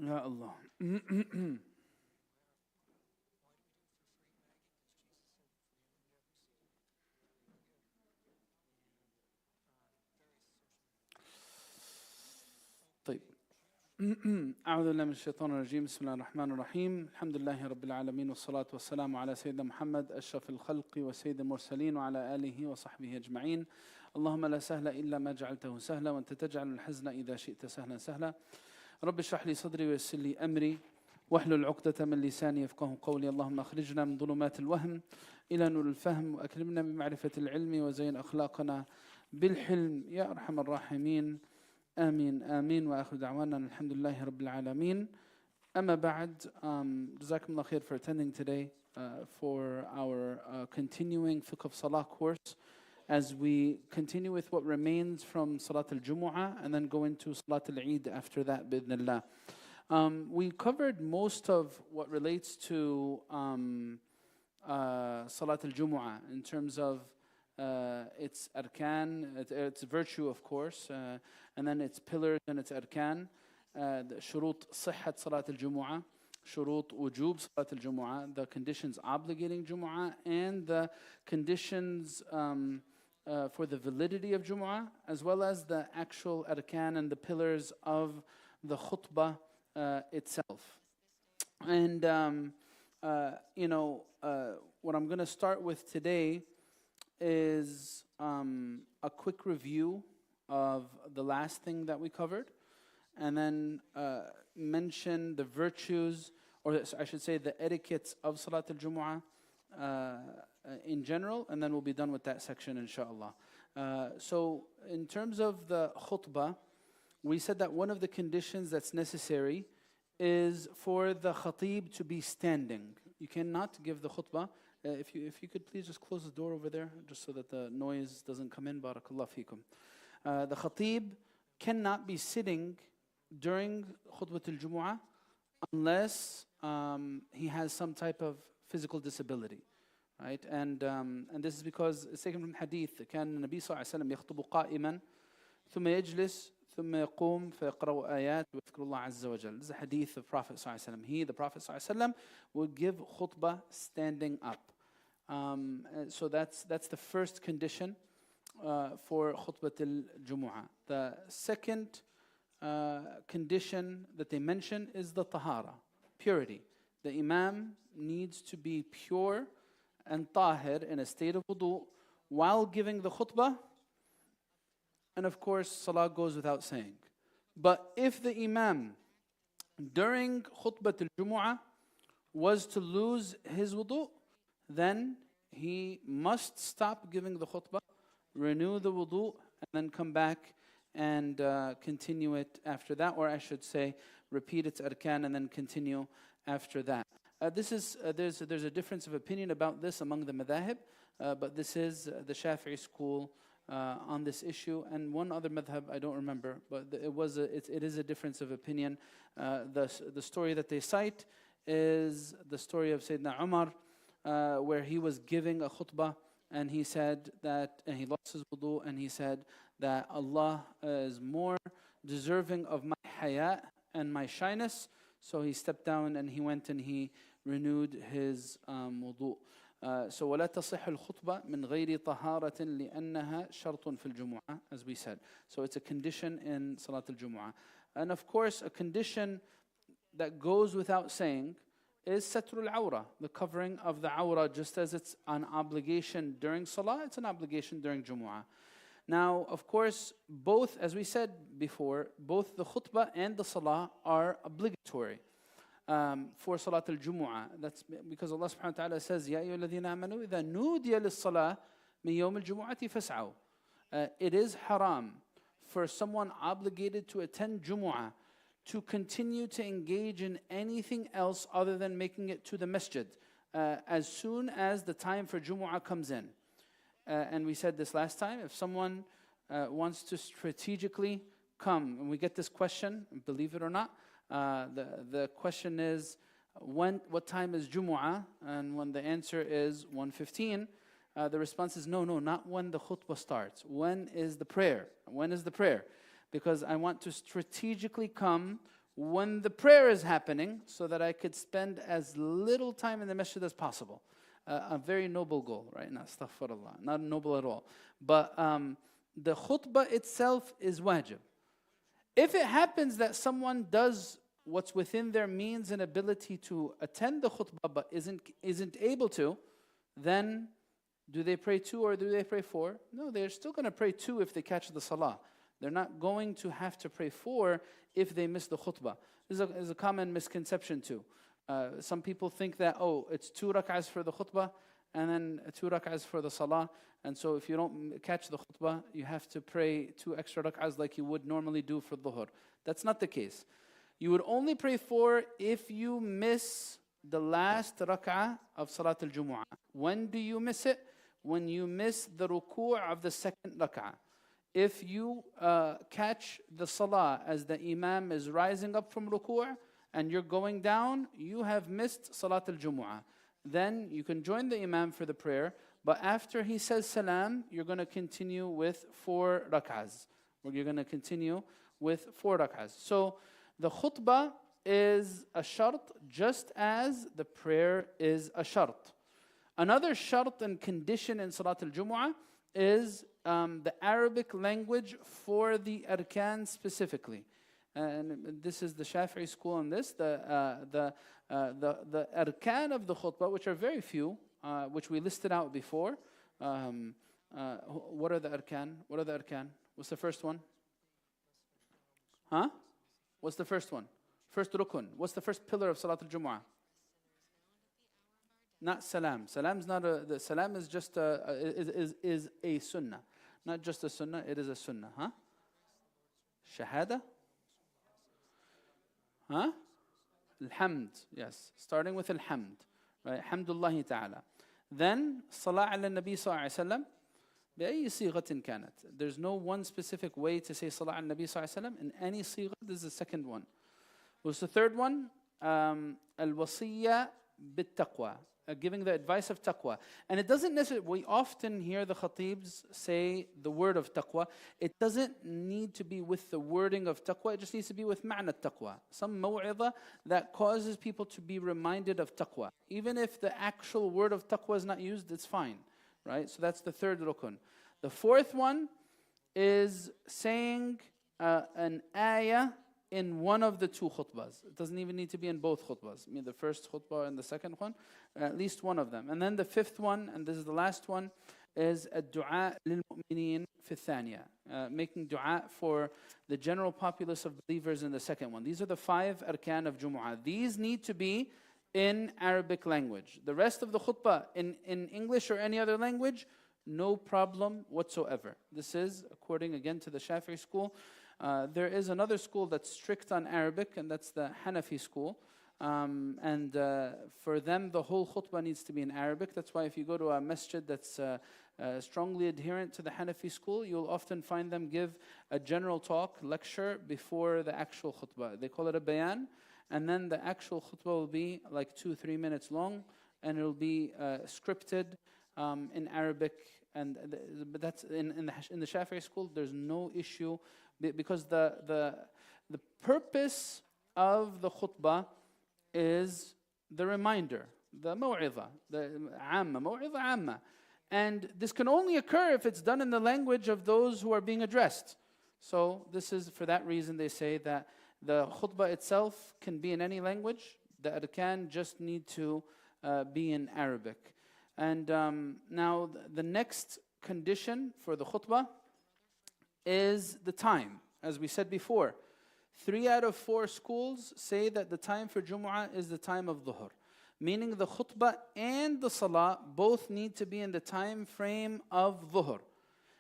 Ya Allah. طيب. أعوذ بالله من الشيطان الرجيم. بسم الله الرحمن الرحيم. الحمد لله رب العالمين والصلاة والسلام على سيدنا محمد أشرف الخلق وسيد المرسلين وعلى آله وصحبه أجمعين. اللهم لا سهل إلا ما جعلته سهلا وأنت تجعل الحزن إذا شئت سهلا سهلا. رب اشرح لي صدري ويسر لي أمري واحلل عقدة من لساني يفقه قولي. اللهم أخرجنا من ظلمات الوهم إلى نور الفهم وأكرمنا بمعرفة العلم وزين أخلاقنا بالحلم يا أرحم الراحمين. آمين آمين. وآخر دعوانا الحمد لله رب العالمين. أما بعد, جزاكم الله خير for attending today for our continuing Fiqh of Salah course as we continue with what remains from Salat al-Jumu'ah and then go into Salat al-Eid after that, bidnillah. We covered most of what relates to Salat al-Jumu'ah in terms of its arkan, its virtue, of course, and then its pillars and its arkan, the shurut sihhat Salat al-Jumu'ah, shurut wujub Salat al-Jumu'ah, the conditions obligating Jumu'ah, and the conditions for the validity of Jumu'ah, as well as the actual arkan and the pillars of the khutbah itself. And, what I'm going to start with today is a quick review of the last thing that we covered, and then mention the virtues, or I should say the etiquettes of Salat al-Jumu'ah in general, and then we'll be done with that section, inshallah. So in terms of the khutbah, we said that one of the conditions that's necessary is for the khatib to be standing. You cannot give the khutbah. If you could please just close the door over there, just so that the noise doesn't come in. Barakallah feekum. The khatib cannot be sitting during khutbah al-Jumu'ah unless he has some type of physical disability, right? And this is because it's taken from hadith. كان النبي صلى الله عليه وسلم يخطب قائما ثم يجلس ثم يقوم فيقرأ آيات ويذكر الله عز وجل. This is a hadith of Prophet صلى الله عليه وسلم. He, the Prophet صلى الله عليه وسلم, would give khutbah standing up. So that's the first condition for khutbah al-Jumu'ah. The second condition that they mention is the tahara, purity. The imam needs to be pure and tahir, in a state of wudu, while giving the khutbah. And of course, salah goes without saying. But if the imam during khutbah al-Jumu'ah was to lose his wudu, then he must stop giving the khutbah, renew the wudu, and then come back and continue it after that, or I should say, repeat its arkan and then continue after that. There's a difference of opinion about this among the madhahib, but this is the Shafi'i school on this issue, and one other madhab I don't remember, but it is a difference of opinion. The story that they cite is the story of Sayyidina Umar, where he was giving a khutbah, and he said that, and he lost his wudu, and he said that Allah is more deserving of my haya and my shyness. So he stepped down and he went and he renewed his wudu. So ولا تصح الخطبة من غير طهارة لأنها شرط في الجمعة, as we said. So it's a condition in Salat al-Jumu'ah. And of course, a condition that goes without saying is satrul awra, the covering of the awra. Just as it's an obligation during Salah, it's an obligation during Jumu'ah. Now, of course, both, as we said before, both the khutbah and the Salah are obligatory for Salat al-Jumu'ah. That's because Allah subhanahu wa ta'ala says, يَا أَيُّهَا الَّذِينَ آمَنُوا إِذَا نُودِيَ لِلصَّلَاةِ مِنْ يَوْمِ الْجُمُعَةِ فَاسْعَوْا. It is haram for someone obligated to attend Jumu'ah to continue to engage in anything else other than making it to the masjid as soon as the time for Jumu'ah comes in. And we said this last time, if someone wants to strategically come, and we get this question, believe it or not, the question is, what time is Jumu'ah? And when the answer is 1:15, the response is, no, not when the khutbah starts. When is the prayer? When is the prayer? Because I want to strategically come when the prayer is happening, so that I could spend as little time in the masjid as possible. A very noble goal, right? Not astaghfirullah, not noble at all. But the khutbah itself is wajib. If it happens that someone does what's within their means and ability to attend the khutbah but isn't able to, then do they pray 2 or do they pray 4? No, they're still going to pray 2 if they catch the salah. They're not going to have to pray 4 if they miss the khutbah. This is a common misconception too. Some people think that, it's 2 rak'ahs for the khutbah and then 2 rak'ahs for the salah. And so if you don't catch the khutbah, you have to pray 2 extra rak'ahs like you would normally do for dhuhr. That's not the case. You would only pray 4 if you miss the last rak'ah of Salat al-Jumu'ah. When do you miss it? When you miss the ruku' of the second rak'ah. If you catch the salah as the imam is rising up from ruku' and you're going down, you have missed Salat al-Jumu'ah. Then you can join the imam for the prayer, but after he says salam, you're going to continue with 4 rak'ahs. You're going to continue with 4 rak'ahs. So the khutbah is a shart just as the prayer is a shart. Another shart and condition in Salat al-Jumu'ah is the Arabic language for the arkan specifically. And this is the Shafi'i school on this. The arkan of the khutbah, which are very few, which we listed out before. What are the arkan? What are the arkan? What's the first one? Huh? What's the first one? First rukun. What's the first pillar of Salat al-Jumu'ah? Not salam. Salam's not the salam is just is a sunnah. Not just a sunnah, it is a sunnah. Huh? Shahada? Huh? Alhamd. Yes. Starting with alhamd. Right? Hamdulillahi ta'ala. Then salah ala nabi sallallahu alayhi wa sallam. بأي صيغة كانت. There's no one specific way to say salah ala nabi sallallahu alayhi wa sallam. In any صيغة, this is the second one. What's the third one? Al-wasiyya bit-taqwa. Giving the advice of taqwa. And it doesn't necessarily, we often hear the khatibs say the word of taqwa. It doesn't need to be with the wording of taqwa, it just needs to be with ma'na taqwa. Some maw'idha that causes people to be reminded of taqwa. Even if the actual word of taqwa is not used, it's fine. Right? So that's the third rukun. The fourth one is saying an ayah in one of the 2 khutbahs. It doesn't even need to be in both khutbahs. I mean, the first khutbah and the second one, at least one of them. And then the fifth one, and this is the last one, is ad-du'a lil-mu'mineen fi thaniya. Making dua for the general populace of believers in the second one. These are the 5 arkan of Jumu'ah. These need to be in Arabic language. The rest of the khutbah in English or any other language, no problem whatsoever. This is according again to the Shafi'i school. There is another school that's strict on Arabic, and that's the Hanafi school. For them, the whole khutbah needs to be in Arabic. That's why if you go to a masjid that's strongly adherent to the Hanafi school, you'll often find them give a general talk, lecture, before the actual khutbah. They call it a bayan, and then the actual khutbah will be like 2-3 minutes long, and it'll be scripted in Arabic. But that's in the Shafi'i school, there's no issue. Because the purpose of the khutbah is the reminder, the maw'idha, the amma, maw'idha amma. And this can only occur if it's done in the language of those who are being addressed. So this is, for that reason, they say that the khutbah itself can be in any language. The arkan just need to be in Arabic. And now the next condition for the khutbah is the time. As we said before, 3 out of 4 schools say that the time for Jumu'ah is the time of dhuhr. Meaning the khutbah and the salah both need to be in the time frame of dhuhr.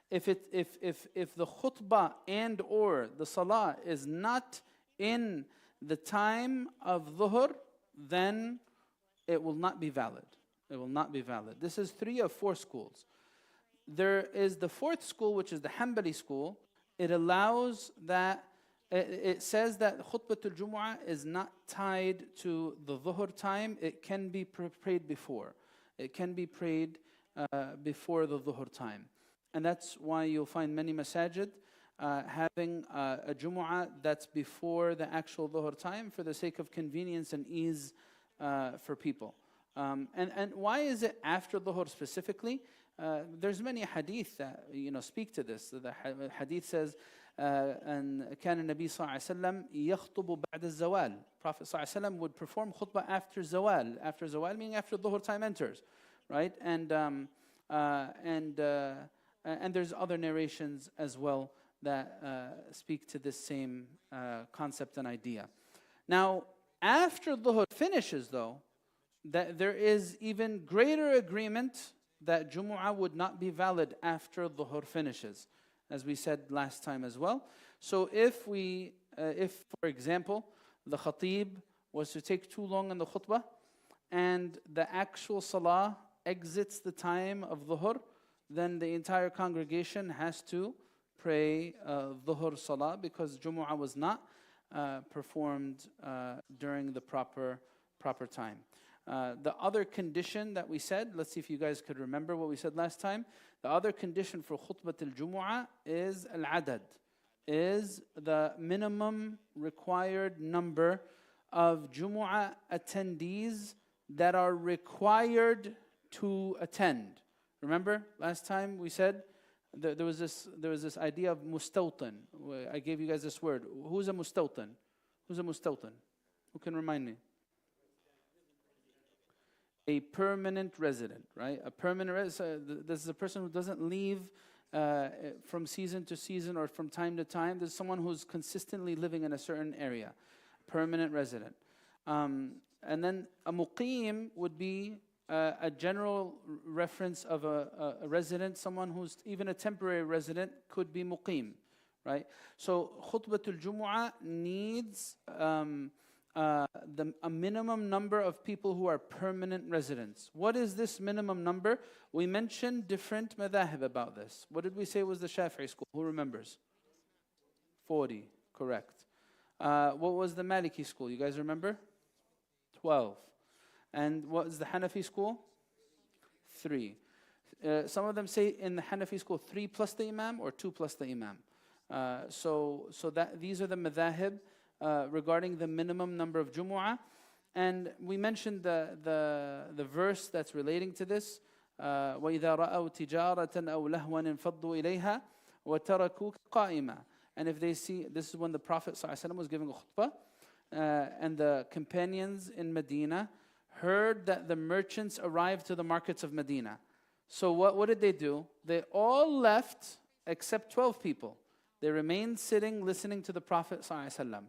If the khutbah and or the salah is not in the time of dhuhr, then it will not be valid. It will not be valid. This is 3 of 4 schools. There is the 4th school, which is the Hanbali school. It allows that, it says that khutbatul Jumu'ah is not tied to the dhuhr time. It can be prayed before. It can be prayed before the dhuhr time. And that's why you'll find many masajid having a Jumu'ah that's before the actual Dhuhr time for the sake of convenience and ease for people. And why is it after Dhuhr specifically? There's many hadith that speak to this. The hadith says, and كان النبي صلى الله عليه وسلم يخطب بعد الزوال. Prophet صلى الله عليه وسلم would perform khutbah after zawal. After zawal meaning after Dhuhr time enters, right? And there's other narrations as well that speak to this same concept and idea. Now, after Dhuhr finishes, though, that there is even greater agreement that Jumu'ah would not be valid after Dhuhr finishes, as we said last time as well. So if for example, the khatib was to take too long in the khutbah, and the actual salah exits the time of Dhuhr, then the entire congregation has to pray Dhuhr salah, because Jumu'ah was not performed during the proper time. The other condition that we said, let's see if you guys could remember what we said last time. The other condition for khutbah al-Jumu'ah is al-adad, is the minimum required number of Jumu'ah attendees that are required to attend. Remember last time we said there was this idea of mustawtan. I gave you guys this word. Who's a mustawtan? Who's a mustawtan? Who can remind me? A permanent resident, right? A permanent resident. This is a person who doesn't leave from season to season or from time to time. There's someone who's consistently living in a certain area. Permanent resident. And then a muqim would be a general reference of a resident, someone who's even a temporary resident could be muqim, right? So khutbatul Jumu'ah needs a minimum number of people who are permanent residents. What is this minimum number? We mentioned different madhahib about this. What did we say was the Shafi'i school? Who remembers? 40, correct. What was the Maliki school? You guys remember? 12. And what is the Hanafi school? 3. Some of them say in the Hanafi school 3 plus the Imam or 2 plus the Imam. So that these are the madhahib regarding the minimum number of Jumu'ah. And we mentioned the verse that's relating to this. وَإِذَا رَأَوْا تِجَارَةً أَوْ لَهْوًا انْفَضُّوا إِلَيْهَا وَتَرَكُوكَ قَائِمًا. And if they see, this is when the Prophet ﷺ was giving a khutbah, and the companions in Medina heard that the merchants arrived to the markets of Medina. So what did they do? They all left except 12 people. They remained sitting, listening to the Prophet ﷺ.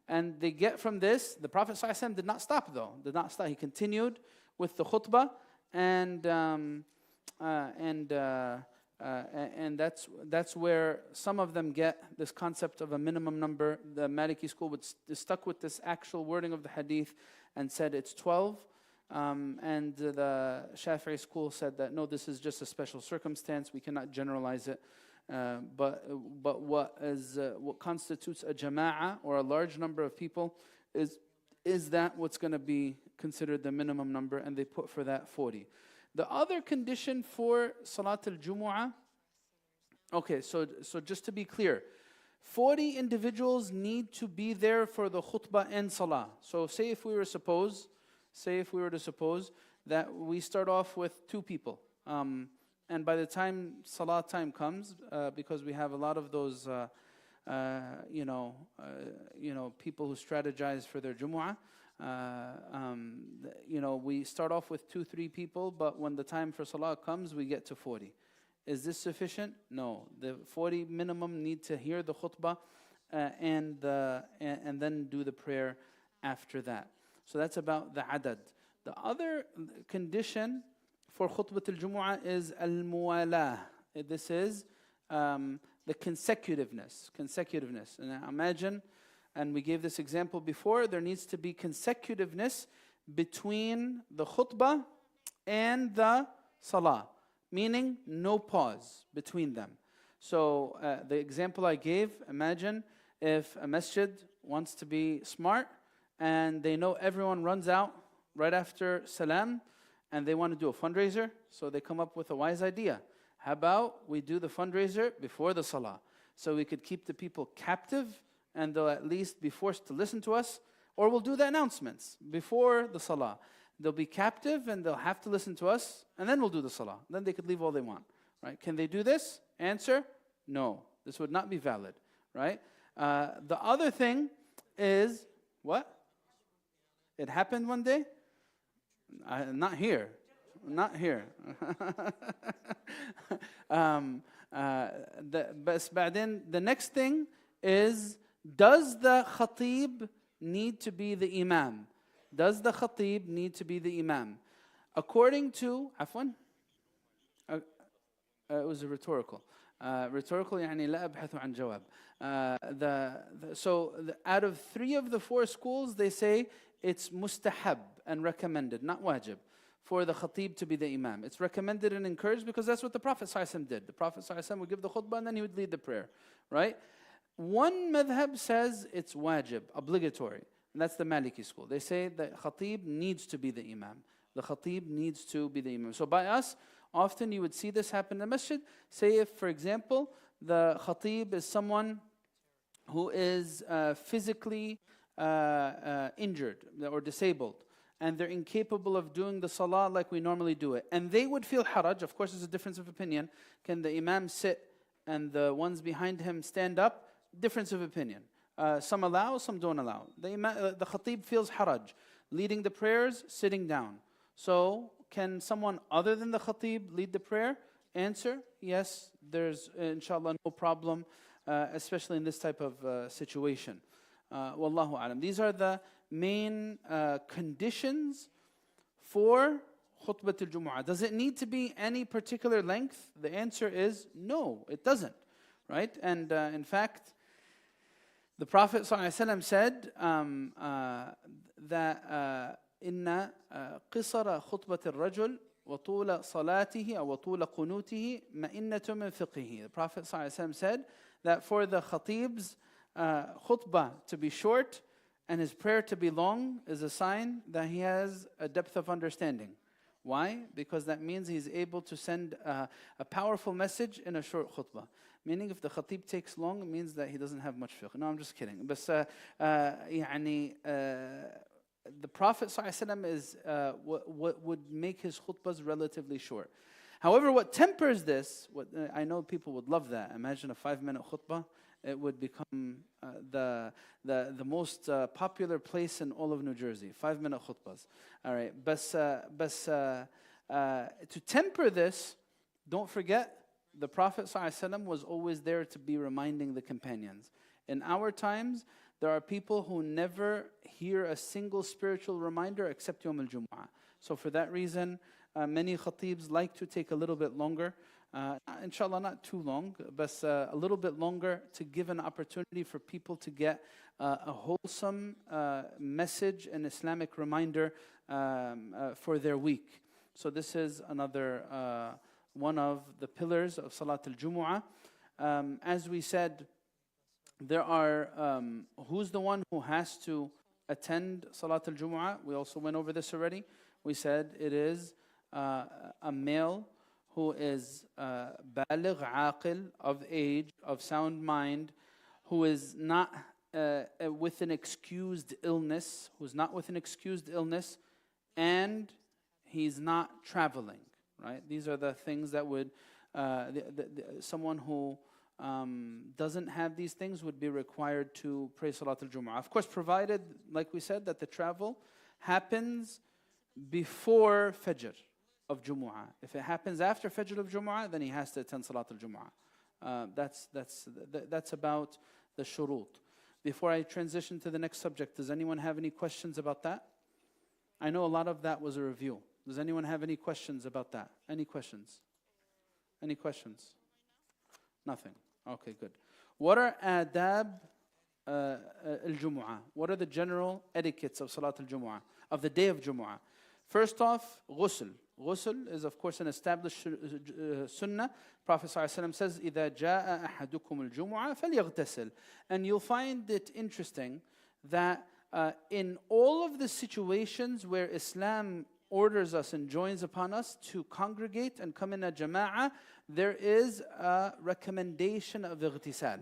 And they get from this, the Prophet ﷺ did not stop though. Did not stop. He continued with the khutbah, and that's where some of them get this concept of a minimum number. The Maliki school stuck with this actual wording of the hadith and said it's 12. And the Shafi'i school said that no, this is just a special circumstance. We cannot generalize it. But what constitutes a jama'ah or a large number of people is that what's going to be considered the minimum number, and they put for that 40. The other condition for Salat al-Jumu'ah, okay, so just to be clear, 40 individuals need to be there for the khutbah and salah. So say if we were to suppose that we start off with 2 people, and by the time salah time comes, because we have a lot of those, people who strategize for their Jumu'ah, we start off with 2-3 people, but when the time for salah comes, we get to 40. Is this sufficient? No. The 40 minimum need to hear the khutbah and then do the prayer after that. So that's about the adad. The other condition for khutbah al-Jumu'ah is al-muwalah. This is the consecutiveness. And imagine, and we gave this example before, there needs to be consecutiveness between the khutbah and the salah, meaning no pause between them. So the example I gave, imagine if a masjid wants to be smart and they know everyone runs out right after salam and they want to do a fundraiser, so they come up with a wise idea. How about we do the fundraiser before the salah? so we could keep the people captive and they'll at least be forced to listen to us, or we'll do the announcements before the salah. They'll be captive and they'll have to listen to us, and then we'll do the salah. Then they could leave all they want, right? Can they do this? Answer, no. This would not be valid, right? The other thing is, what? It happened one day? Not here. Not here. The next thing is, does the khatib need to be the imam? Does the khatib need to be the imam? According to, عفوا, it was a rhetorical. Rhetorical يعني لا أبحث عن جواب. Out of 3 of the 4 schools, they say it's mustahab and recommended, not wajib, for the khatib to be the imam. It's recommended and encouraged because that's what the Prophet ﷺ did. The Prophet ﷺ would give the khutbah and then he would lead the prayer, right? One madhab says it's wajib, obligatory, and that's the Maliki school. They say that khatib needs to be the imam. The khatib needs to be the imam. So by us, often you would see this happen in the masjid. Say if, for example, the khatib is someone who is physically injured or disabled, and they're incapable of doing the salah like we normally do it. And they would feel haraj. Of course, there's a difference of opinion. Can the imam sit and the ones behind him stand up? Difference of opinion. Some allow, some don't allow. The khatib feels haraj, leading the prayers, sitting down. So can someone other than the khatib lead the prayer? Answer, yes, there's inshallah no problem, especially in this type of situation. Wallahu alam. These are the main conditions for khutbah al-Jumu'ah. Does it need to be any particular length? The answer is no, it doesn't. Right? And in fact, the Prophet ﷺ said that إن قصر خطبة الرجل وطول صلاته أو وطول قنوته مئنة من فقهه. The Prophet ﷺ said that for the khatib's khutbah to be short and his prayer to be long is a sign that he has a depth of understanding. Why? Because that means he's able to send a powerful message in a short khutbah. Meaning if the khatib takes long, it means that he doesn't have much fiqh. No, I'm just kidding. But the Prophet ﷺ is what would make his khutbahs relatively short. However, what tempers this, I know people would love that. Imagine a 5-minute khutbah. It would become the most popular place in all of New Jersey. 5-minute khutbahs. All right. But to temper this, don't forget, the Prophet ﷺ was always there to be reminding the companions. In our times, there are people who never hear a single spiritual reminder except Yawm al-Jumu'ah. So for that reason, many khatibs like to take a little bit longer. Inshallah, not too long, but a little bit longer to give an opportunity for people to get a wholesome message and Islamic reminder for their week. So this is another one of the pillars of Salat al-Jumu'ah. As we said, there are, who's the one who has to attend Salat al-Jumu'ah? We also went over this already. We said it is a male who is baligh, aqil, of age, of sound mind, who is not with an excused illness, and he's not traveling. Right? These are the things that would, someone who doesn't have these things would be required to pray Salat al-Jumu'ah. Of course, provided, like we said, that the travel happens before Fajr of Jumu'ah. If it happens after Fajr of Jumu'ah, then he has to attend Salat al-Jumu'ah. That's about the shurut. Before I transition to the next subject, does anyone have any questions about that? I know a lot of that was a review. Does anyone have any questions about that? Any questions? Any questions? Nothing. Okay, good. What are adab al-Jumu'ah? What are the general etiquettes of Salat al-Jumu'ah, of the day of Jumu'ah? First off, ghusl. Ghusl is, of course, an established sunnah. Prophet ﷺ says, إِذَا جَاءَ أَحَدُكُمُ الْجُمُعَةِ فَلْيَغْتَسِلْ. And you'll find it interesting that in all of the situations where Islam orders us and joins upon us to congregate and come in a jama'ah, there is a recommendation of ightisal.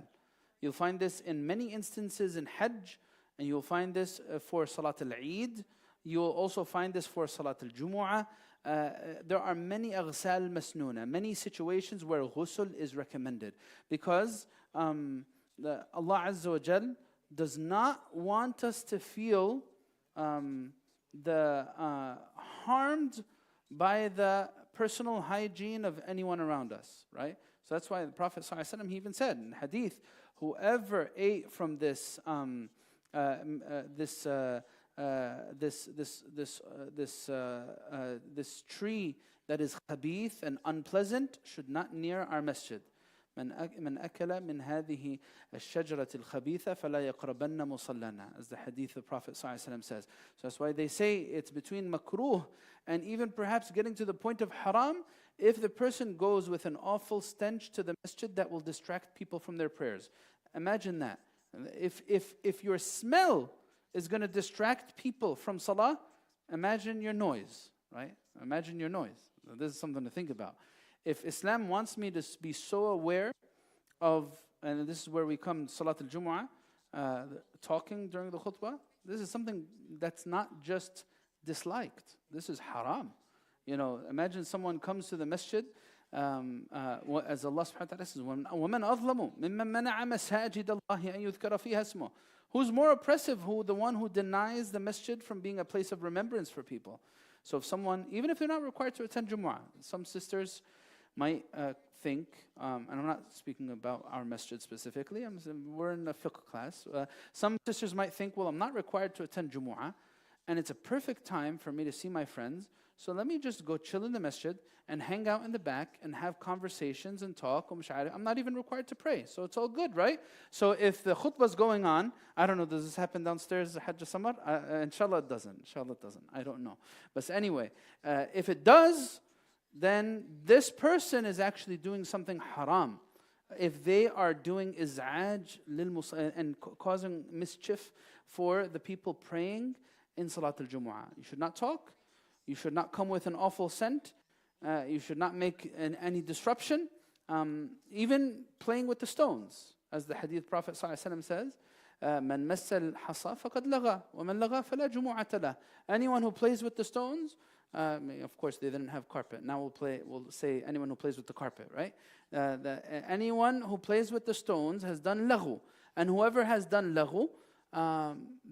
You'll find this in many instances in Hajj, and you'll find this for Salat al-Eid. You'll also find this for Salat al-Jumu'ah. There are many aghsal masnoona, many situations where ghusl is recommended, because Allah Azza wa Jal does not want us to feel harmed by the personal hygiene of anyone around us, right? So that's why the Prophet ﷺ, he even said in hadith, whoever ate from this tree that is khabith and unpleasant should not near our masjid. من أكل من هذه الشجرة الخبيثة فلا يقربن مصلنا, as the hadith of Prophet ﷺ says. So that's why they say it's between makruh and even perhaps getting to the point of haram if the person goes with an awful stench to the masjid that will distract people from their prayers. Imagine that. If your smell is going to distract people from salah, imagine your noise, right? Imagine your noise. This is something to think about. If Islam wants me to be so aware of, and this is where we come, Salat al-Jumu'ah, talking during the khutbah, this is something that's not just disliked. This is haram. You know, imagine someone comes to the masjid, as Allah subhanahu wa ta'ala says, وَمَنْ أَظْلَمُ مِمَّنْ مَنَعَ مَسَاجِدَ اللَّهِ أَنْ يُذْكَرَ فِيهَا اسْمُهُ. Who's more oppressive? The one who denies the masjid from being a place of remembrance for people. So if someone, even if they're not required to attend Jumu'ah, some sisters might think, and I'm not speaking about our masjid specifically, we're in a fiqh class. Some sisters might think, well, I'm not required to attend Jumu'ah, and it's a perfect time for me to see my friends, so let me just go chill in the masjid and hang out in the back and have conversations and talk. I'm not even required to pray, so it's all good, right? So if the khutbah is going on, I don't know, does this happen downstairs, Hajj Osamah? Inshallah it doesn't. Inshallah it doesn't. I don't know. But anyway, if it does, then this person is actually doing something haram. If they are doing iz'aj and causing mischief for the people praying in Salat al-Jumu'ah. You should not talk. You should not come with an awful scent. You should not make any disruption. Even playing with the stones. As the hadith Prophet ﷺ says, مَنْ مَسَّ الْحَصَى فَقَدْ لَغَى وَمَنْ لَغَى فَلَا جُمُعَةَ لَهُ. Anyone who plays with the stones, of course they didn't have carpet. Now we'll say anyone who plays with the carpet, right? Anyone who plays with the stones has done laghu. And whoever has done laghu,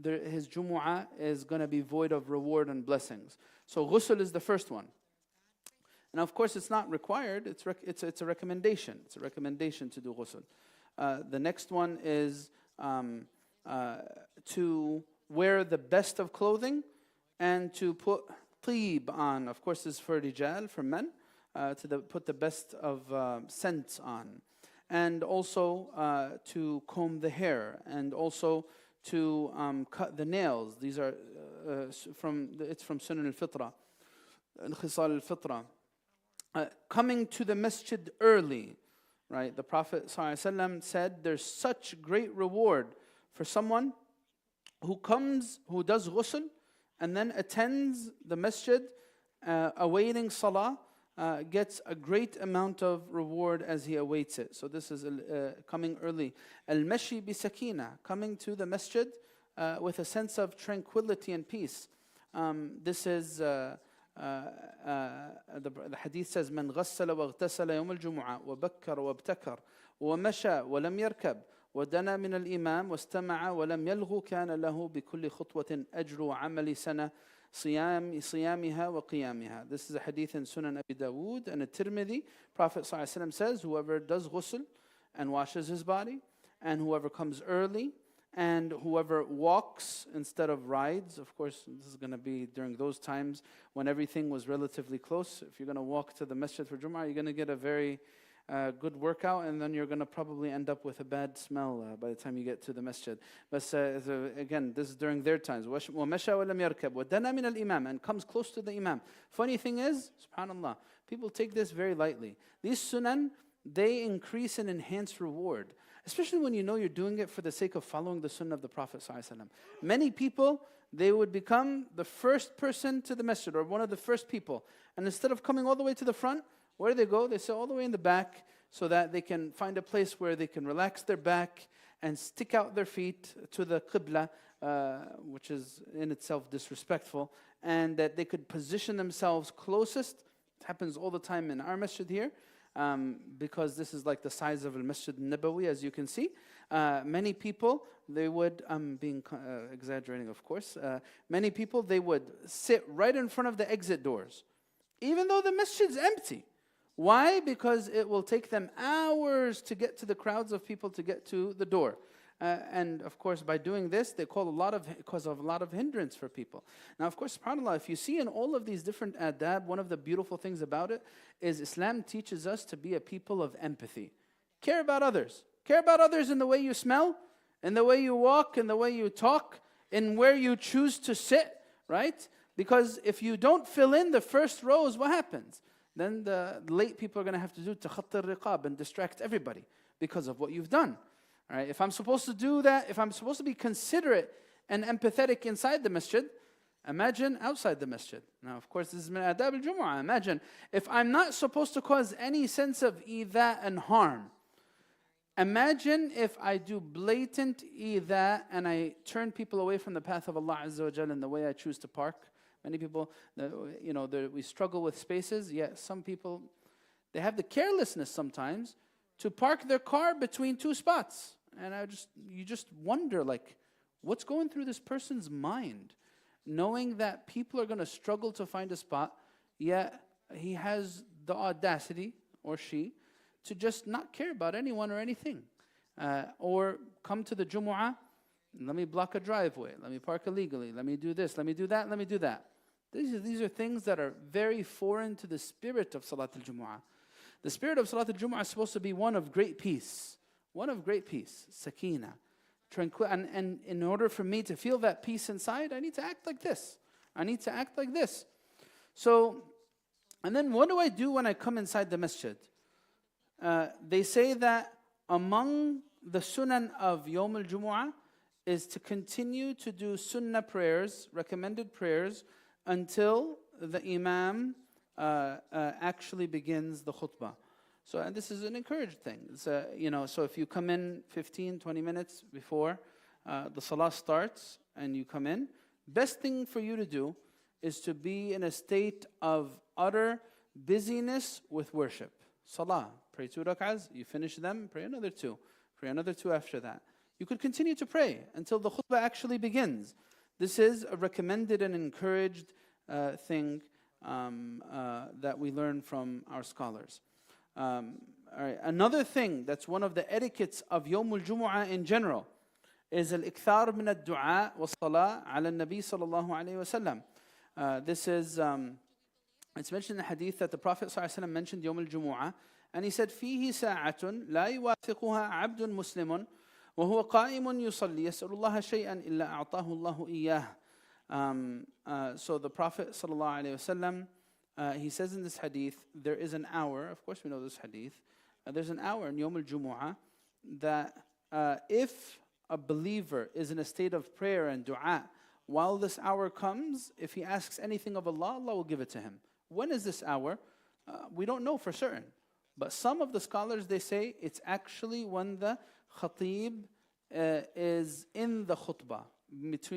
his Jumu'ah is going to be void of reward and blessings. So ghusl is the first one. And of course it's not required, it's a recommendation. It's a recommendation to do ghusl. The next one is to wear the best of clothing and to put طيب on. Of course, this is for rijal, for men, put the best of scents on. And also to comb the hair, and also to cut the nails. These are from Sunan al-Fitra, al-Khisal al-Fitra. Coming to the masjid early, right? The Prophet ﷺ said there's such great reward for someone who does ghusl, and then attends the masjid awaiting salah, gets a great amount of reward as he awaits it. So this is coming early. Al-mashi bi-sakina, coming to the masjid with a sense of tranquility and peace. This is, the hadith says, من غسل واغتسل يوم الجمعة وبكر وابتكر ومشى ولم يركب ودنا من الإمام واستمع ولم يلغو كان له بكل خطوة أجر عمل سنة صيامها وقيامها. This is a hadith in Sunan Abi Dawood and At-Tirmidhi. Prophet ﷺ says, whoever does ghusl and washes his body, and whoever comes early, and whoever walks instead of rides. Of course, this is going to be during those times when everything was relatively close. If you're going to walk to the masjid for Jumu'ah, you're going to get a very good workout, and then you're going to probably end up with a bad smell by the time you get to the masjid. But again, this is during their times. وَمَشَى وَلَمْ يَرْكَبْ وَدَنَا مِنَ الْإِمَامِ, and comes close to the imam. Funny thing is, subhanAllah, people take this very lightly. These sunan, they increase and enhance reward. especially when you know you're doing it for the sake of following the sunnah of the Prophet ﷺ. Many people, they would become the first person to the masjid, or one of the first people. And instead of coming all the way to the front, where do they go? They sit all the way in the back so that they can find a place where they can relax their back and stick out their feet to the qibla, which is in itself disrespectful, and that they could position themselves closest. It happens all the time in our masjid here, because this is like the size of a Masjid Nabawi, as you can see. Many people, they would, I'm being exaggerating of course, many people, they would sit right in front of the exit doors, even though the masjid's empty. Why? Because it will take them hours to get to the crowds of people to get to the door. And of course, by doing this, they cause a lot of hindrance for people. Now, of course, subhanAllah, if you see in all of these different adab, one of the beautiful things about it is Islam teaches us to be a people of empathy. Care about others. Care about others in the way you smell, in the way you walk, in the way you talk, in where you choose to sit, right? Because if you don't fill in the first rows, what happens? Then the late people are going to have to do takhatt al-riqab and distract everybody because of what you've done. All right? If I'm supposed to do that, if I'm supposed to be considerate and empathetic inside the masjid, imagine outside the masjid. Now, of course, this is min adab al-jumu'ah. Imagine if I'm not supposed to cause any sense of idha and harm. Imagine if I do blatant idha and I turn people away from the path of Allah Azza wa Jal in the way I choose to park. Many people, we struggle with spaces. Yet some people, they have the carelessness sometimes to park their car between two spots. And you just wonder, like, what's going through this person's mind? Knowing that people are going to struggle to find a spot, yet he has the audacity, or she, to just not care about anyone or anything. Or come to the Jumu'ah, let me block a driveway, let me park illegally, let me do this, let me do that, let me do that. These are things that are very foreign to the spirit of Salat al-Jumu'ah. The spirit of Salat al-Jumu'ah is supposed to be one of great peace. One of great peace, sakina, tranquil. And in order for me to feel that peace inside, I need to act like this. I need to act like this. So, and then what do I do when I come inside the masjid? They say that among the sunan of Yawm al-Jumu'ah is to continue to do sunnah prayers, recommended prayers, until the imam actually begins the khutbah. So, and this is an encouraged thing. So if you come in 15, 20 minutes before the salah starts and you come in, best thing for you to do is to be in a state of utter busyness with worship. Salah, pray 2 rak'ahs, you finish them, pray another 2. Pray another 2 after that. You could continue to pray until the khutbah actually begins. This is a recommended and encouraged thing that we learn from our scholars. All right. Another thing that's one of the etiquettes of Yawm al-Jumu'ah in general is al-ikthar min ad-du'a wa salah ala nabi sallallahu alayhi wa sallam. This is, it's mentioned in the hadith that the Prophet sallallahu alayhi wa sallam mentioned Yawm al-Jumu'ah, and he said, فيه ساعة لا يواثقها عبد مسلم وهو قائم يصلي يسأل الله شيئا إلا أعطاه الله إياه. So the Prophet sallallahu alayhi wa sallam, he says in this hadith, there is an hour, of course we know this hadith, there's an hour in Yawm al-Jumu'ah that if a believer is in a state of prayer and dua, while this hour comes, if he asks anything of Allah, Allah will give it to him. When is this hour? We don't know for certain. But some of the scholars, they say it's actually when the khatib is in the khutbah,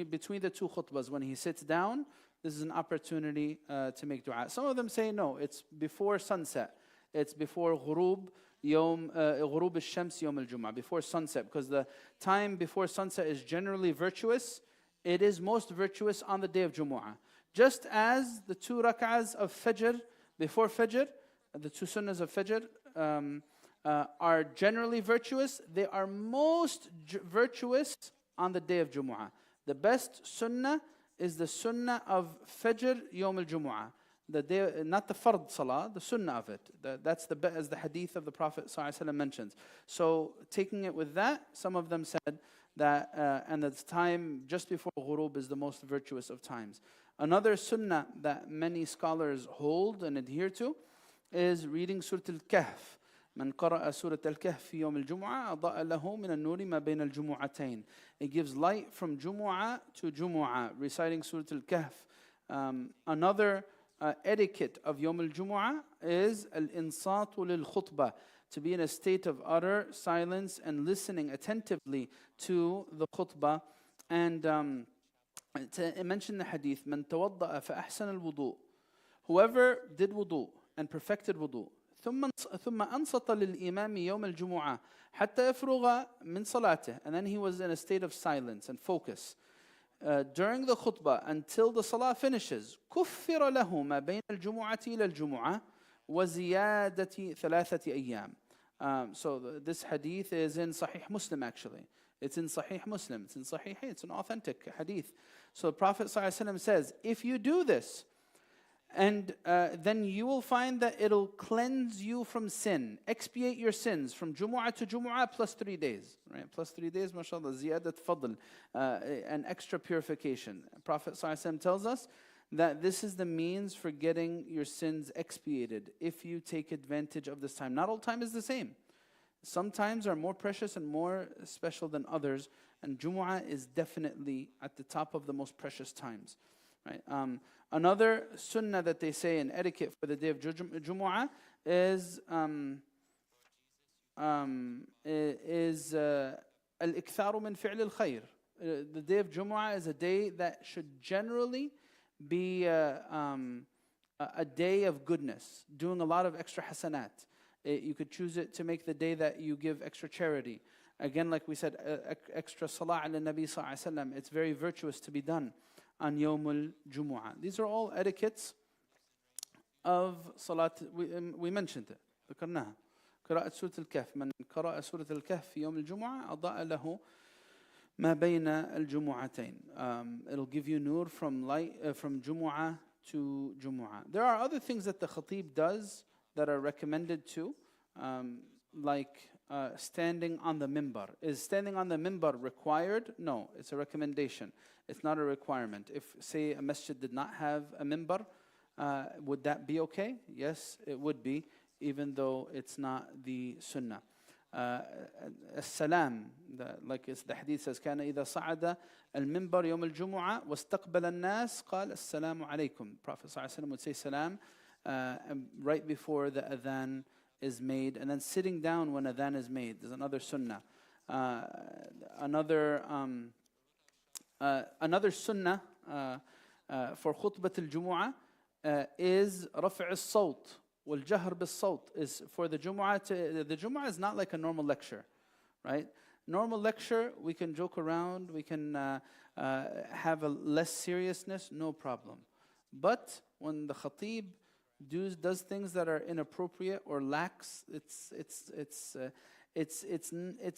between the 2 khutbahs, when he sits down. This is an opportunity to make dua. Some of them say no, it's before sunset. It's before ghurub al-shams yawm al-jumu'ah, before sunset, because the time before sunset is generally virtuous. It is most virtuous on the day of Jumu'ah. Just as the 2 rak'ahs of Fajr, before Fajr, the 2 sunnahs of Fajr are generally virtuous, they are most virtuous on the day of Jumu'ah. The best sunnah is the sunnah of Fajr Yawm al-Jumu'ah. The day, not the fard salah, the sunnah of it. That's as the hadith of the Prophet ﷺ mentions. So taking it with that, some of them said that, and the time just before ghurub is the most virtuous of times. Another sunnah that many scholars hold and adhere to is reading Surah Al-Kahf من قرأ سورة الكهف في يوم الجمعة أضاء له من النور ما بين الجمعتين. It gives light from Jumu'ah to Jumu'ah, reciting Surah Al-Kahf. Another etiquette of Yawm al-Jumu'ah is al-insatu lil-khutbah, to be in a state of utter silence and listening attentively to the khutbah. And to mention the hadith, من توضأ فأحسن الوضوء, whoever did wudu and perfected wudu, ثم أنصت للإمام يوم الجمعة حتى يفرغ من صلاته, and then he was in a state of silence and focus during the khutbah until the salah finishes, كفر له ما بين الجمعة إلى الجمعة وزيادة ثلاثة أيام. So this hadith is in Sahih Muslim actually. It's in Sahih Muslim. It's in Sahih. It's an authentic hadith. So the Prophet ﷺ says, if you do this, and then you will find that it'll cleanse you from sin, expiate your sins from Jumu'ah to Jumu'ah plus 3 days. Right? Plus 3 days, mashallah, ziyadat fadl, an extra purification. Prophet ﷺ tells us that this is the means for getting your sins expiated if you take advantage of this time. Not all time is the same. Some times are more precious and more special than others, and Jumu'ah is definitely at the top of the most precious times. Right? Another sunnah that they say in etiquette for the day of Jumu'ah is al-iktharu min fi'l al-khayr. The day of Jumu'ah is a day that should generally be a day of goodness, doing a lot of extra hasanat. You could choose it to make the day that you give extra charity. Again, like we said, extra salah ala Nabi sallallahu alaihi wasallam. It's very virtuous to be done on Yawm al-Jumu'ah. These are all etiquettes of salat. We mentioned it. ذكرناها. قراءة سورة الكهف. من قرأ سورة الكهف في يوم الجمعة أضاء له ما بين الجمعتين. It'll give you nur from Jumu'ah to Jumu'ah. There are other things that the khatib does that are recommended too, like standing on the mimbar. Is standing on the mimbar required? No, it's a recommendation. It's not a requirement. If, say, a masjid did not have a mimbar, would that be okay? Yes, it would be, even though it's not the sunnah. As-salam, like the hadith says, كان إذا صعد المنبر يوم الجمعة واستقبل الناس قال السلام عليكم. Prophet ﷺ would say salam right before the adhan is made, and then sitting down when adhan is made. There's another sunnah. Another sunnah for khutbat al-Jumu'ah is رفع الصوت والجهر بالصوت. Is for the Jumu'ah. The Jumu'ah is not like a normal lecture, right? Normal lecture, we can joke around, we can have a less seriousness, no problem. But when the khatib does things that are inappropriate or lax, it's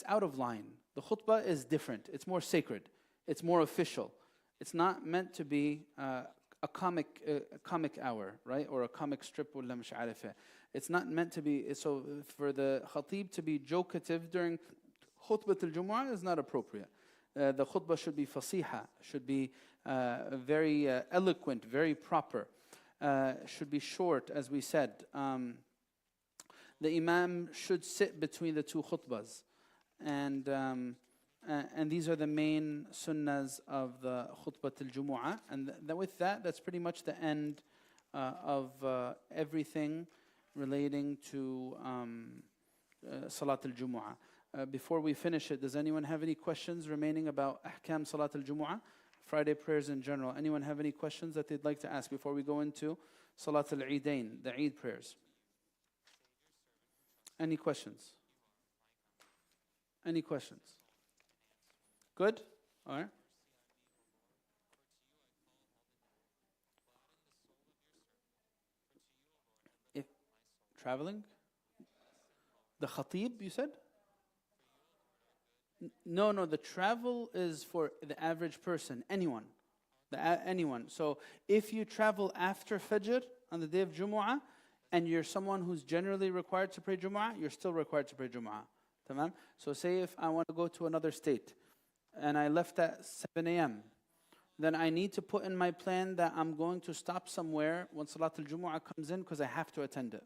out of line. The khutbah is different. It's more sacred. It's more official. It's not meant to be a comic hour, right? Or a comic strip. It's not meant to be. So for the khatib to be jokative during khutbah al-Jumu'ah is not appropriate. The khutbah should be fasiha, should be very eloquent, very proper. Should be short, as we said. The imam should sit between the two khutbahs. And these are the main sunnahs of the khutbah al-Jumu'ah. And with that, that's pretty much the end of everything relating to Salat al-Jumu'ah. Before we finish it, does anyone have any questions remaining about Ahkam Salat al-Jumu'ah? Friday prayers in general. Anyone have any questions that they'd like to ask before we go into Salat al-Eidain, the Eid prayers? Any questions? Any questions? Good? All right. If traveling? The khatib, you said? No, the travel is for the average person, anyone. Anyone. So if you travel after Fajr on the day of Jumu'ah, and you're someone who's generally required to pray Jumu'ah, you're still required to pray Jumu'ah. Tamam? So say if I want to go to another state, and I left at 7 a.m., then I need to put in my plan that I'm going to stop somewhere when Salat al-Jumu'ah comes in because I have to attend it.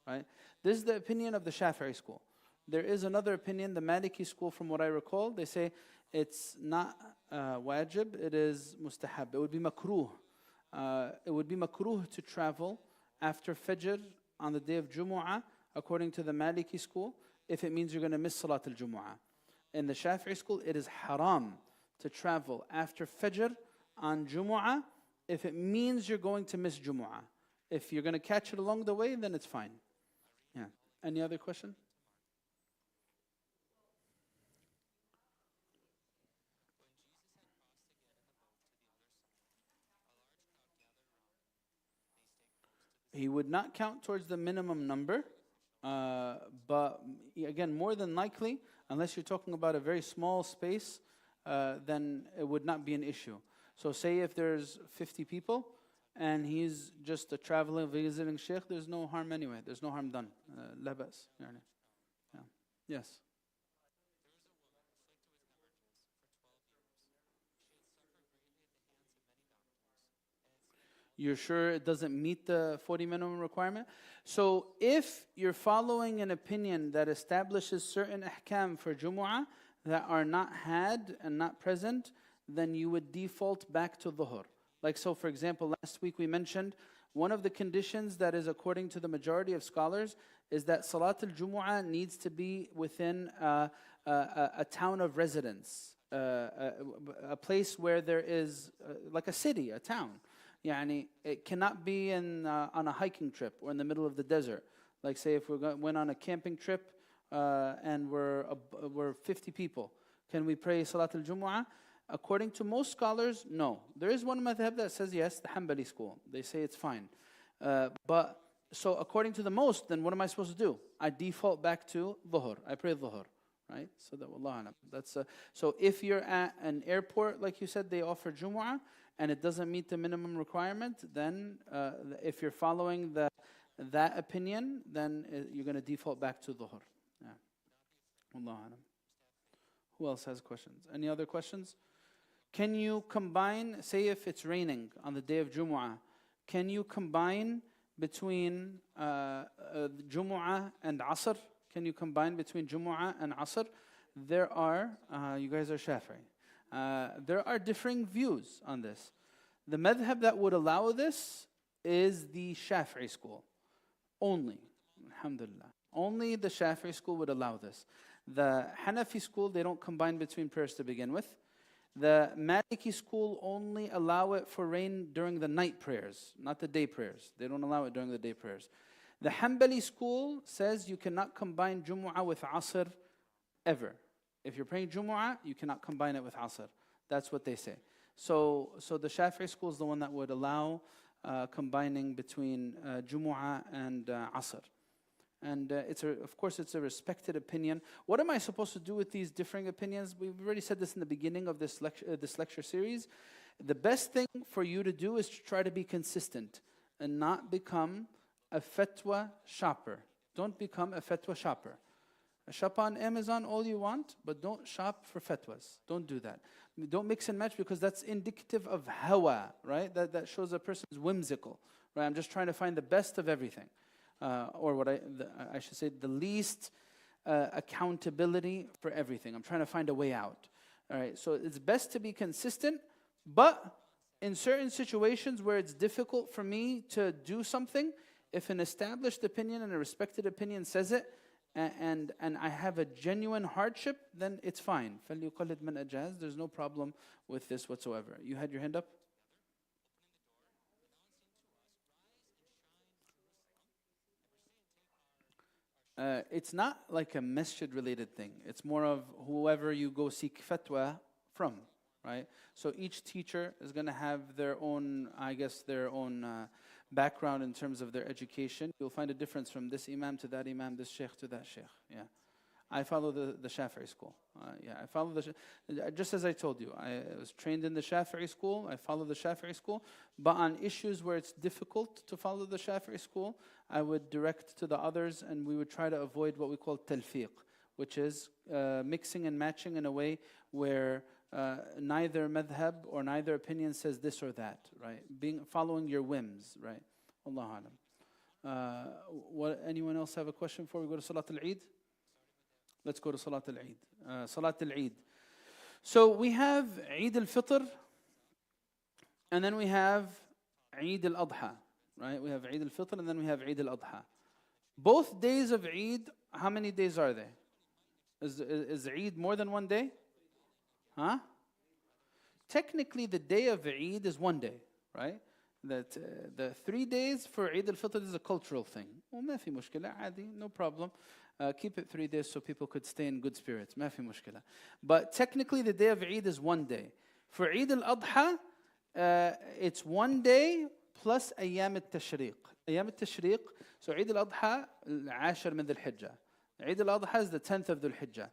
right? This is the opinion of the Shafi'i school. There is another opinion, the Maliki school, from what I recall. They say it's not wajib, it is mustahab. It would be makruh. It would be makruh to travel after Fajr on the day of Jumu'ah, according to the Maliki school, if it means you're going to miss Salat al-Jumu'ah. In the Shafi'i school, it is haram to travel after Fajr on Jumu'ah if it means you're going to miss Jumu'ah. If you're going to catch it along the way, then it's fine. Yeah. Any other question? He would not count towards the minimum number, but again, more than likely, unless you're talking about a very small space, then it would not be an issue. So say if there's 50 people, and he's just a traveling, visiting sheikh, there's no harm anyway. There's no harm done. La ba's. Yeah. Yes. You're sure it doesn't meet the 40 minimum requirement? So if you're following an opinion that establishes certain ahkam for Jumu'ah that are not had and not present, then you would default back to dhuhr. Like so, for example, last week we mentioned one of the conditions that is according to the majority of scholars is that Salat al-Jumu'ah needs to be within a town of residence, a place where there is like a city, a town. Yani, it cannot be on a hiking trip or in the middle of the desert. Like say if we went on a camping trip and we're 50 people, can we pray Salat al-Jumu'ah? According to most scholars, no. There is one madhab that says yes, the Hanbali school. They say it's fine. But so according to the most, then what am I supposed to do? I default back to dhuhr. I pray dhuhr, right? So that wallahu alam. That's so if you're at an airport, like you said, they offer Jumu'ah, and it doesn't meet the minimum requirement, then if you're following that opinion, then you're going to default back to dhuhr. Yeah. Wallahu alam. Who else has questions? Any other questions? Can you combine, say if it's raining on the day of Jumu'ah, can you combine between Jumu'ah and Asr? Can you combine between Jumu'ah and Asr? There are, you guys are Shafi'i. There are differing views on this. The madhab that would allow this is the Shafi'i school. Only, alhamdulillah. Only the Shafi'i school would allow this. The Hanafi school, they don't combine between prayers to begin with. The Maliki school only allow it for rain during the night prayers, not the day prayers. They don't allow it during the day prayers. The Hanbali school says you cannot combine Jumu'ah with Asr ever. If you're praying Jumu'ah, you cannot combine it with Asr. That's what they say. So the Shafi'i school is the one that would allow combining between Jumu'ah and Asr. And of course, it's a respected opinion. What am I supposed to do with these differing opinions? We've already said this in the beginning of this lecture series. The best thing for you to do is to try to be consistent and not become a fatwa shopper. Don't become a fatwa shopper. Shop on Amazon all you want, but don't shop for fatwas. Don't do that. Don't mix and match, because that's indicative of hawa, right? That shows a person is whimsical, right? I'm just trying to find the best of everything. Or what I should say, the least accountability for everything. I'm trying to find a way out. All right, so it's best to be consistent, but in certain situations where it's difficult for me to do something, if an established opinion and a respected opinion says it, and I have a genuine hardship, then it's fine. فَلْيُقَلِّدْ مَنْ أَجَازَ. There's no problem with this whatsoever. You had your hand up? It's not like a masjid-related thing. It's more of whoever you go seek fatwa from, right? So each teacher is going to have their own, I guess, their own background in terms of their education. You'll find a difference from this imam to that imam, this sheikh to that sheikh. Yeah, I follow the Shafi'i school. I follow just as I told you, I was trained in the Shafi'i school. I follow the Shafi'i school. But on issues where it's difficult to follow the Shafi'i school, I would direct to the others, and we would try to avoid what we call talfiq, which is mixing and matching in a way where neither madhab or neither opinion says this or that, right? Following your whims, right? Allahu alam. Anyone else have a question before we go to Salat al-Eid? Let's go to Salat al-Eid. Salat al-Eid. So we have Eid al-Fitr, and then we have Eid al-Adha, right? We have Eid al-Fitr, and then we have Eid al-Adha. Both days of Eid, how many days are they? Is Eid more than one day? Huh? Technically, the day of Eid is one day, right? That the 3 days for Eid al-Fitr is a cultural thing. وما في مشكلة عادي, no problem. Keep it 3 days so people could stay in good spirits. ما في مشكلة. But technically, the day of Eid is one day. For Eid al-Adha, it's 1 day plus أيام التشريق. أيام التشريق. So Eid al-Adha, العاشر من ذي الحجة. Eid al-Adha is the 10th of Dhul Hijjah.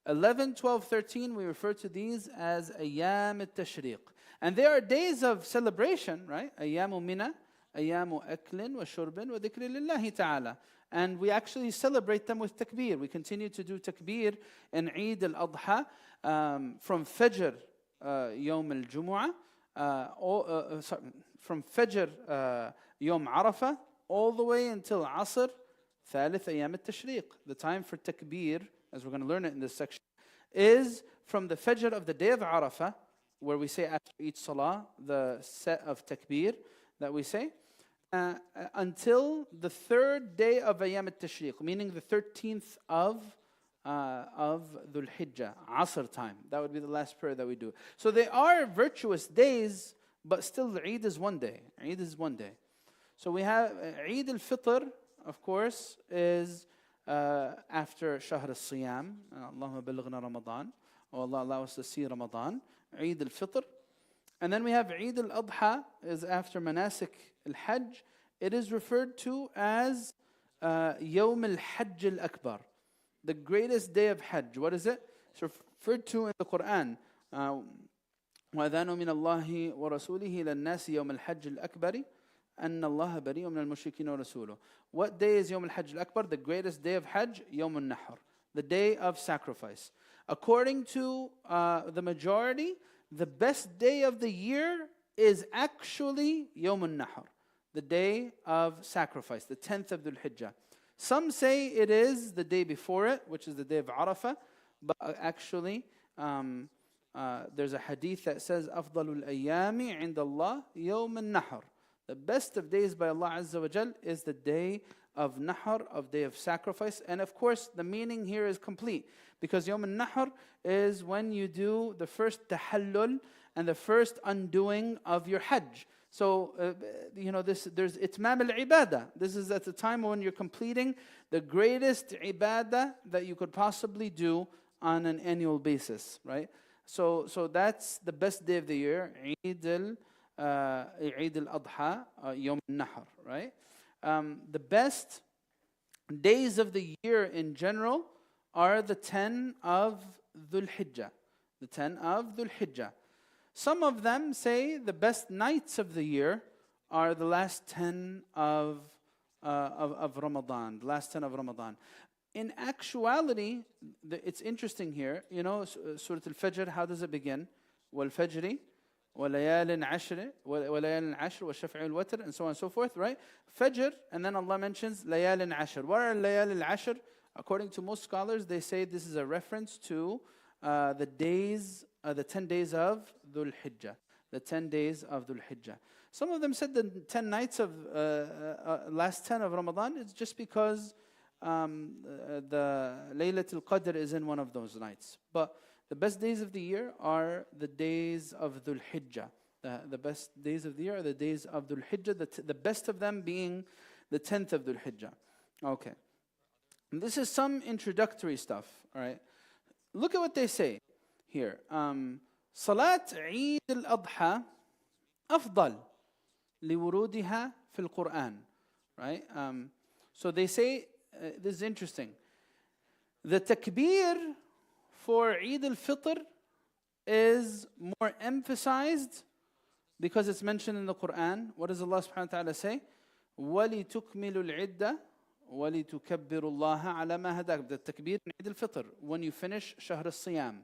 11, 12, 13, we refer to these as أيام التشريق. And they are days of celebration, right? أيام منى, أيام أكل وشرب وذكر لله تعالى. And we actually celebrate them with takbir. We continue to do takbir in Eid al-Adha from Fajr يوم الجمعة, from Fajr يوم عرفة, all the way until Asr, ثالث أيام التشريق. The time for takbir, as we're going to learn it in this section, is from the Fajr of the day of Arafah, where we say after each salah, the set of takbir that we say, until the 3rd day of Ayyam al-Tashriq, meaning the 13th of Dhul Hijjah, Asr time. That would be the last prayer that we do. So they are virtuous days, but still the Eid is one day. Eid is one day. So we have Eid al-Fitr, of course, is after Shahr al-Siyam. Allahumma balighna Ramadan. Oh Allah, allow us to see Ramadan. Eid al-Fitr. And then we have Eid al-Adha, is after Manasik al-Hajj. It is referred to as Yawm al-Hajj al-Akbar, the greatest day of Hajj. What is it? It's referred to in the Quran. وَأَذَانٌ مِّنَ اللَّهِ وَرَسُولِهِ إِلَى النَّاسِ يَوْمَ الْحَجِّ الْأَكْبَرِ أَنَّ اللَّهَ بَرِيءٌ مِّنَ الْمُشْرِكِينَ وَرَسُولُهُ. What day is Yawm al-Hajj al-Akbar? The greatest day of Hajj, Yawm al-Nahr, the day of sacrifice. According to the majority, the best day of the year is actually Yawm al-Nahr, the day of sacrifice, the 10th of Dhul Hijjah. Some say it is the day before it, which is the day of Arafah, but actually there's a hadith that says أفضل الأيام عند الله يوم النحر. The best of days by Allah Azza wa Jal is the day of Nahr, of day of sacrifice. And of course, the meaning here is complete, because Yawm al-Nahr is when you do the first tahallul and the first undoing of your Hajj. So, there's itmam al-ibadah. This is at the time when you're completing the greatest ibadah that you could possibly do on an annual basis, right? So that's the best day of the year, Eid al-Adha, Yawm al-Nahr, right? The best days of the year in general are the 10 of Dhul Hijjah. The 10 of Dhul Hijjah. Some of them say the best nights of the year are the last 10 of Ramadan, the last 10 of Ramadan. In actuality, it's interesting here. You know, Surah Al-Fajr, how does it begin? وَالْفَجْرِ وَلَيَالٍ عَشْرٍ وَلَيَالٍ عَشْرٍ وَالشَّفْعِ وَالْوَتْرِ, and so on and so forth, right? Fajr, and then Allah mentions لَيَالٍ عَشْرٍ. What are لَيَالٍ عَشْرٍ? According to most scholars, they say this is a reference to the 10 days of Dhul Hijjah. The 10 days of Dhul Hijjah. Some of them said the 10 nights of last 10 of Ramadan, it's just because the Laylatul Qadr is in one of those nights. But the best days of the year are the days of Dhul Hijjah. The best days of the year are the days of Dhul Hijjah, the best of them being the 10th of Dhul Hijjah. Okay. And this is some introductory stuff, all right? Look at what they say here. Salat Eid al-Adha أفضل لورودها في القرآن, right? So they say, this is interesting. The takbir for Eid al-Fitr is more emphasized because it's mentioned in the Quran. What does Allah subhanahu wa ta'ala say? وَلِتُكْمِلُ الْعِدَّةِ وَلِتُكَبِّرُ اللَّهَ عَلَى مَا هَدَاكُمْ. The takbir in Eid al-Fitr, when you finish Shahr al-Siyam.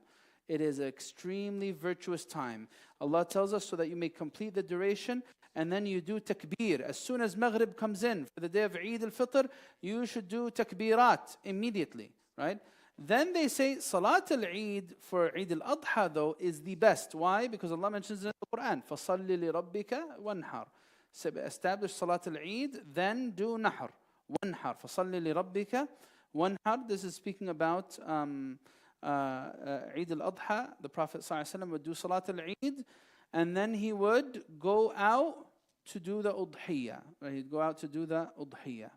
It is an extremely virtuous time. Allah tells us so that you may complete the duration, and then you do takbir. As soon as Maghrib comes in for the day of Eid al-Fitr, you should do takbirat immediately, right? Then they say Salat al-Eid for Eid al-Adha though is the best. Why? Because Allah mentions in the Quran, فَصَلِّ لِرَبِّكَ وَانْحَرْ. So establish Salat al-Eid, then do Nahr. وَانْحَرْ فَصَلِّ لِرَبِّكَ وَانْحَرْ. This is speaking about Eid al-Adha. The Prophet ﷺ would do Salat al-Eid, and then he would go out to do the Udhiyah. Right? He'd go out to do the Udhiyah.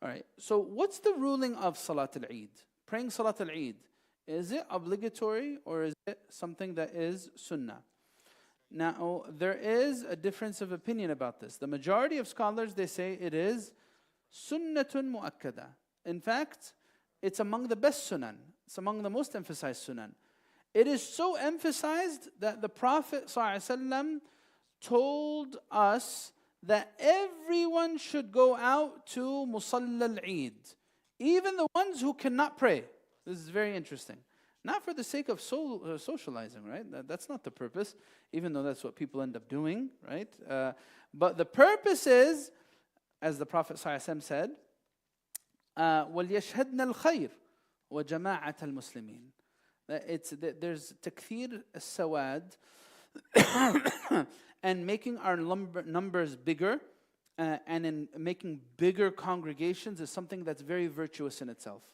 All right. So what's the ruling of Salat al-Eid? Praying Salat al-Eid, is it obligatory or is it something that is sunnah? Now, there is a difference of opinion about this. The majority of scholars, they say it is sunnatun mu'akkada. In fact, it's among the best sunan. It's among the most emphasized sunan. It is so emphasized that the Prophet ﷺ told us that everyone should go out to Musalla al-Eid. Even the ones who cannot pray. This is very interesting. Not for the sake of socializing, right? That's not the purpose, even though that's what people end up doing, right? But the purpose is, as the Prophet ﷺ said, وَلْيَشْهَدْنَ الْخَيْرِ وَجَمَاعَةَ الْمُسْلِمِينَ. There's takthir al-sawad, and making our numbers bigger, and in making bigger congregations is something that's very virtuous in itself.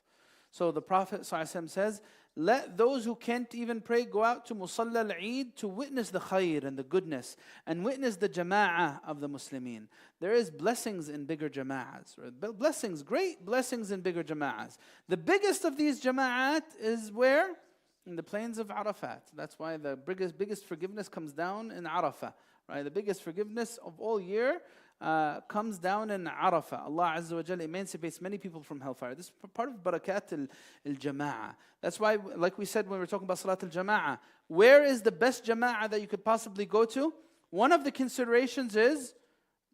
So the Prophet ﷺ says, let those who can't even pray go out to Musalla al-Eid to witness the khair and the goodness and witness the jama'ah of the Muslimin. There is blessings in bigger jama'ahs. Blessings, great blessings in bigger jama'ahs. The biggest of these jama'at is where? In the plains of Arafat. That's why the biggest forgiveness comes down in Arafah. Right? The biggest forgiveness of all year comes down in Arafah. Allah Azza wa Jalla emancipates many people from hellfire. This is part of barakat al-jama'ah. That's why, like we said when we were talking about Salat al-Jama'ah, where is the best jama'ah that you could possibly go to? One of the considerations is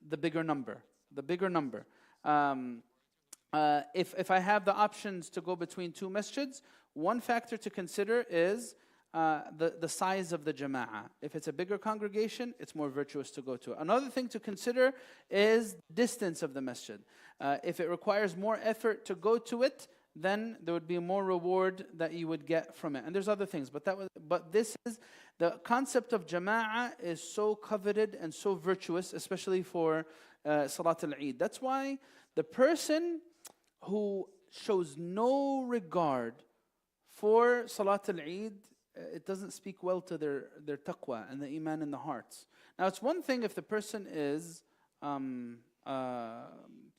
the bigger number. The bigger number. If I have the options to go between two masjids, one factor to consider is the size of the jama'ah. If it's a bigger congregation, it's more virtuous to go to. Another thing to consider is distance of the masjid. If it requires more effort to go to it, then there would be more reward that you would get from it. And there's other things, but this is the concept of jama'ah is so coveted and so virtuous, especially for Salat al-Eid. That's why the person who shows no regard for Salat al-Eid, it doesn't speak well to their taqwa and the iman in the hearts. Now, it's one thing if the person is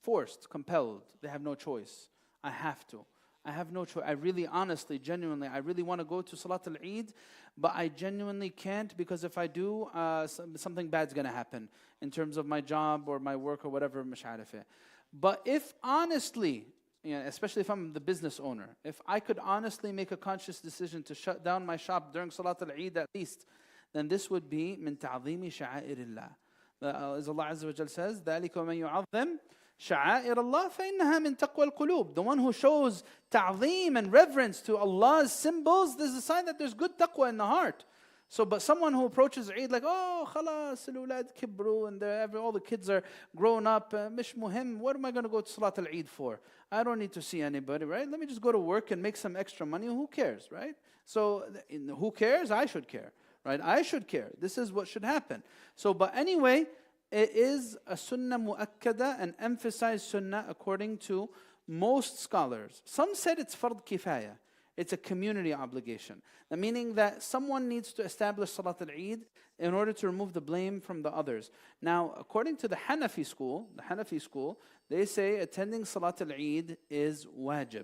forced, compelled. They have no choice. I have to. I have no choice. I really, honestly, genuinely, I really want to go to Salat al-Eid, but I genuinely can't because if I do, something bad's going to happen in terms of my job or my work or whatever, مش عارف. But if honestly, especially if I'm the business owner, if I could honestly make a conscious decision to shut down my shop during Salat al-Eid at least, then this would be min ta'zimi sha'air Allah. As Allah Azza wa Jal says, ذَلِكَ وَمَنْ يُعَظِّمْ شَعَائِرَ اللَّهِ فَإِنَّهَا مِنْ تَقْوَى الْقُلُوبِ. The one who shows ta'zeem and reverence to Allah's symbols, this is a sign that there's good taqwa in the heart. So, but someone who approaches Eid like, oh, khalas, al-ulad kibru, and all the kids are grown up, mish muhim, what am I going to go to Salat al-Eid for? I don't need to see anybody, right? Let me just go to work and make some extra money. Who cares, right? So, who cares? I should care, right? I should care. This is what should happen. So, but anyway, it is a sunnah mu'akkada, an emphasized sunnah according to most scholars. Some said it's fard kifaya. It's a community obligation. The meaning that someone needs to establish Salat al-Eid in order to remove the blame from the others. Now, according to the Hanafi school, they say attending Salat al-Eid is wajib.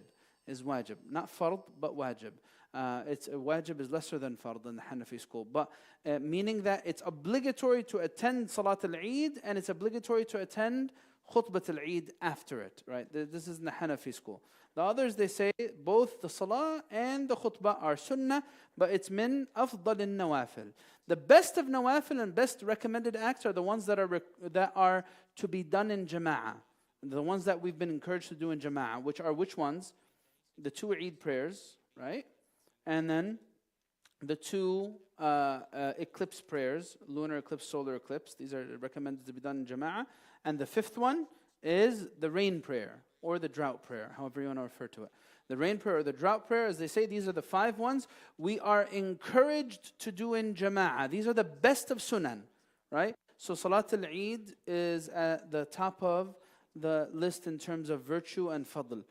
Not fard, but wajib. Wajib is lesser than fard in the Hanafi school. But meaning that it's obligatory to attend Salat al-Eid and it's obligatory to attend Khutbat al-Eid after it. Right? This is in the Hanafi school. The others, they say both the salah and the khutbah are sunnah, but it's min afdal al-nawafil. The best of nawafil and best recommended acts are the ones that are to be done in jama'ah. The ones that we've been encouraged to do in jama'ah, which ones? The two Eid prayers, right? And then the two eclipse prayers, lunar eclipse, solar eclipse. These are recommended to be done in jama'ah. And the fifth one is the rain prayer or the drought prayer, however you want to refer to it. The rain prayer or the drought prayer, as they say, these are the 5 ones we are encouraged to do in jama'ah. These are the best of sunan, right? So Salat al-Eid is at the top of the list in terms of virtue and fadl.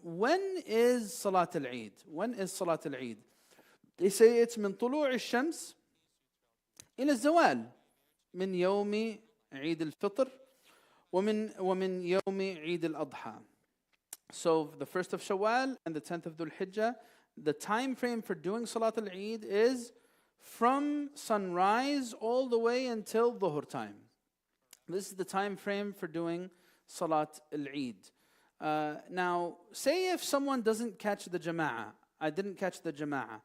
When is Salat al-Eid? When is Salat al-Eid? They say it's من طلوع الشمس إلى الزوال من يوم عيد الفطر ومن يوم عيد الأضحى. So the 1st of Shawwal and the 10th of Dhul Hijjah, the time frame for doing Salat al-Eid is from sunrise all the way until Dhuhr time. This is the time frame for doing Salat al-Eid. Now, say if someone doesn't catch the Jama'ah, I didn't catch the Jama'ah,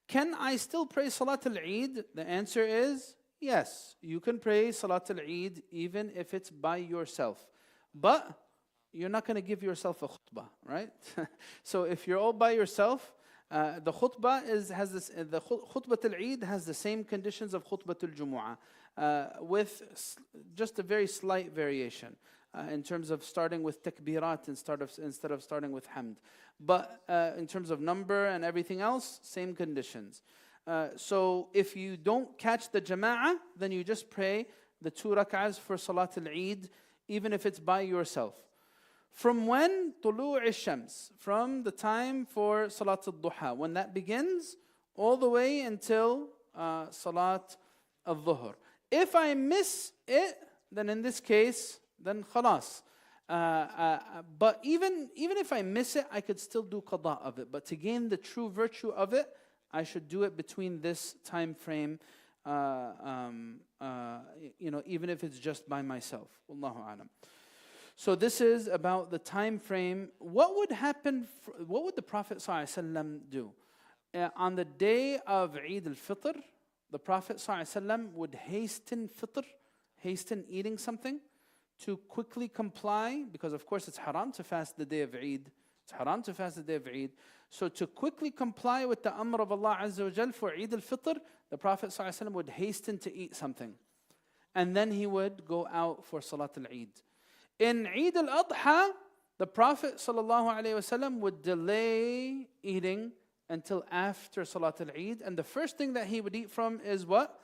can I still pray Salat al-Eid? The answer is yes. You can pray Salat al-Eid even if it's by yourself. But you're not going to give yourself a khutbah, right? So if you're all by yourself, the khutbah has this. The khutbah al-Eid has the same conditions of khutbah al-Jumu'ah, with just a very slight variation in terms of starting with takbirat instead of starting with hamd. But in terms of number and everything else, same conditions. So if you don't catch the jama'ah, then you just pray the 2 rak'ahs for Salat al-Eid, even if it's by yourself. From when? طلوع الشمس, from the time for Salat al-Duha, when that begins, all the way until Salat al-Dhuhr. If I miss it, then in this case, then khalas. But even if I miss it, I could still do qada of it. But to gain the true virtue of it, I should do it between this time frame, even if it's just by myself. Wallahu a'lam. So this is about the time frame. What would happen? What would the Prophet ﷺ do? On the day of Eid al-Fitr, the Prophet ﷺ would hasten eating something, to quickly comply, because of course it's haram to fast the day of Eid. It's haram to fast the day of Eid. So to quickly comply with the amr of Allah Azza wa Jal for Eid al-Fitr, the Prophet ﷺ would hasten to eat something. And then he would go out for Salat al-Eid. In Eid al-Adha, the Prophet ﷺ would delay eating until after Salat al-Eid. And the first thing that he would eat from is what?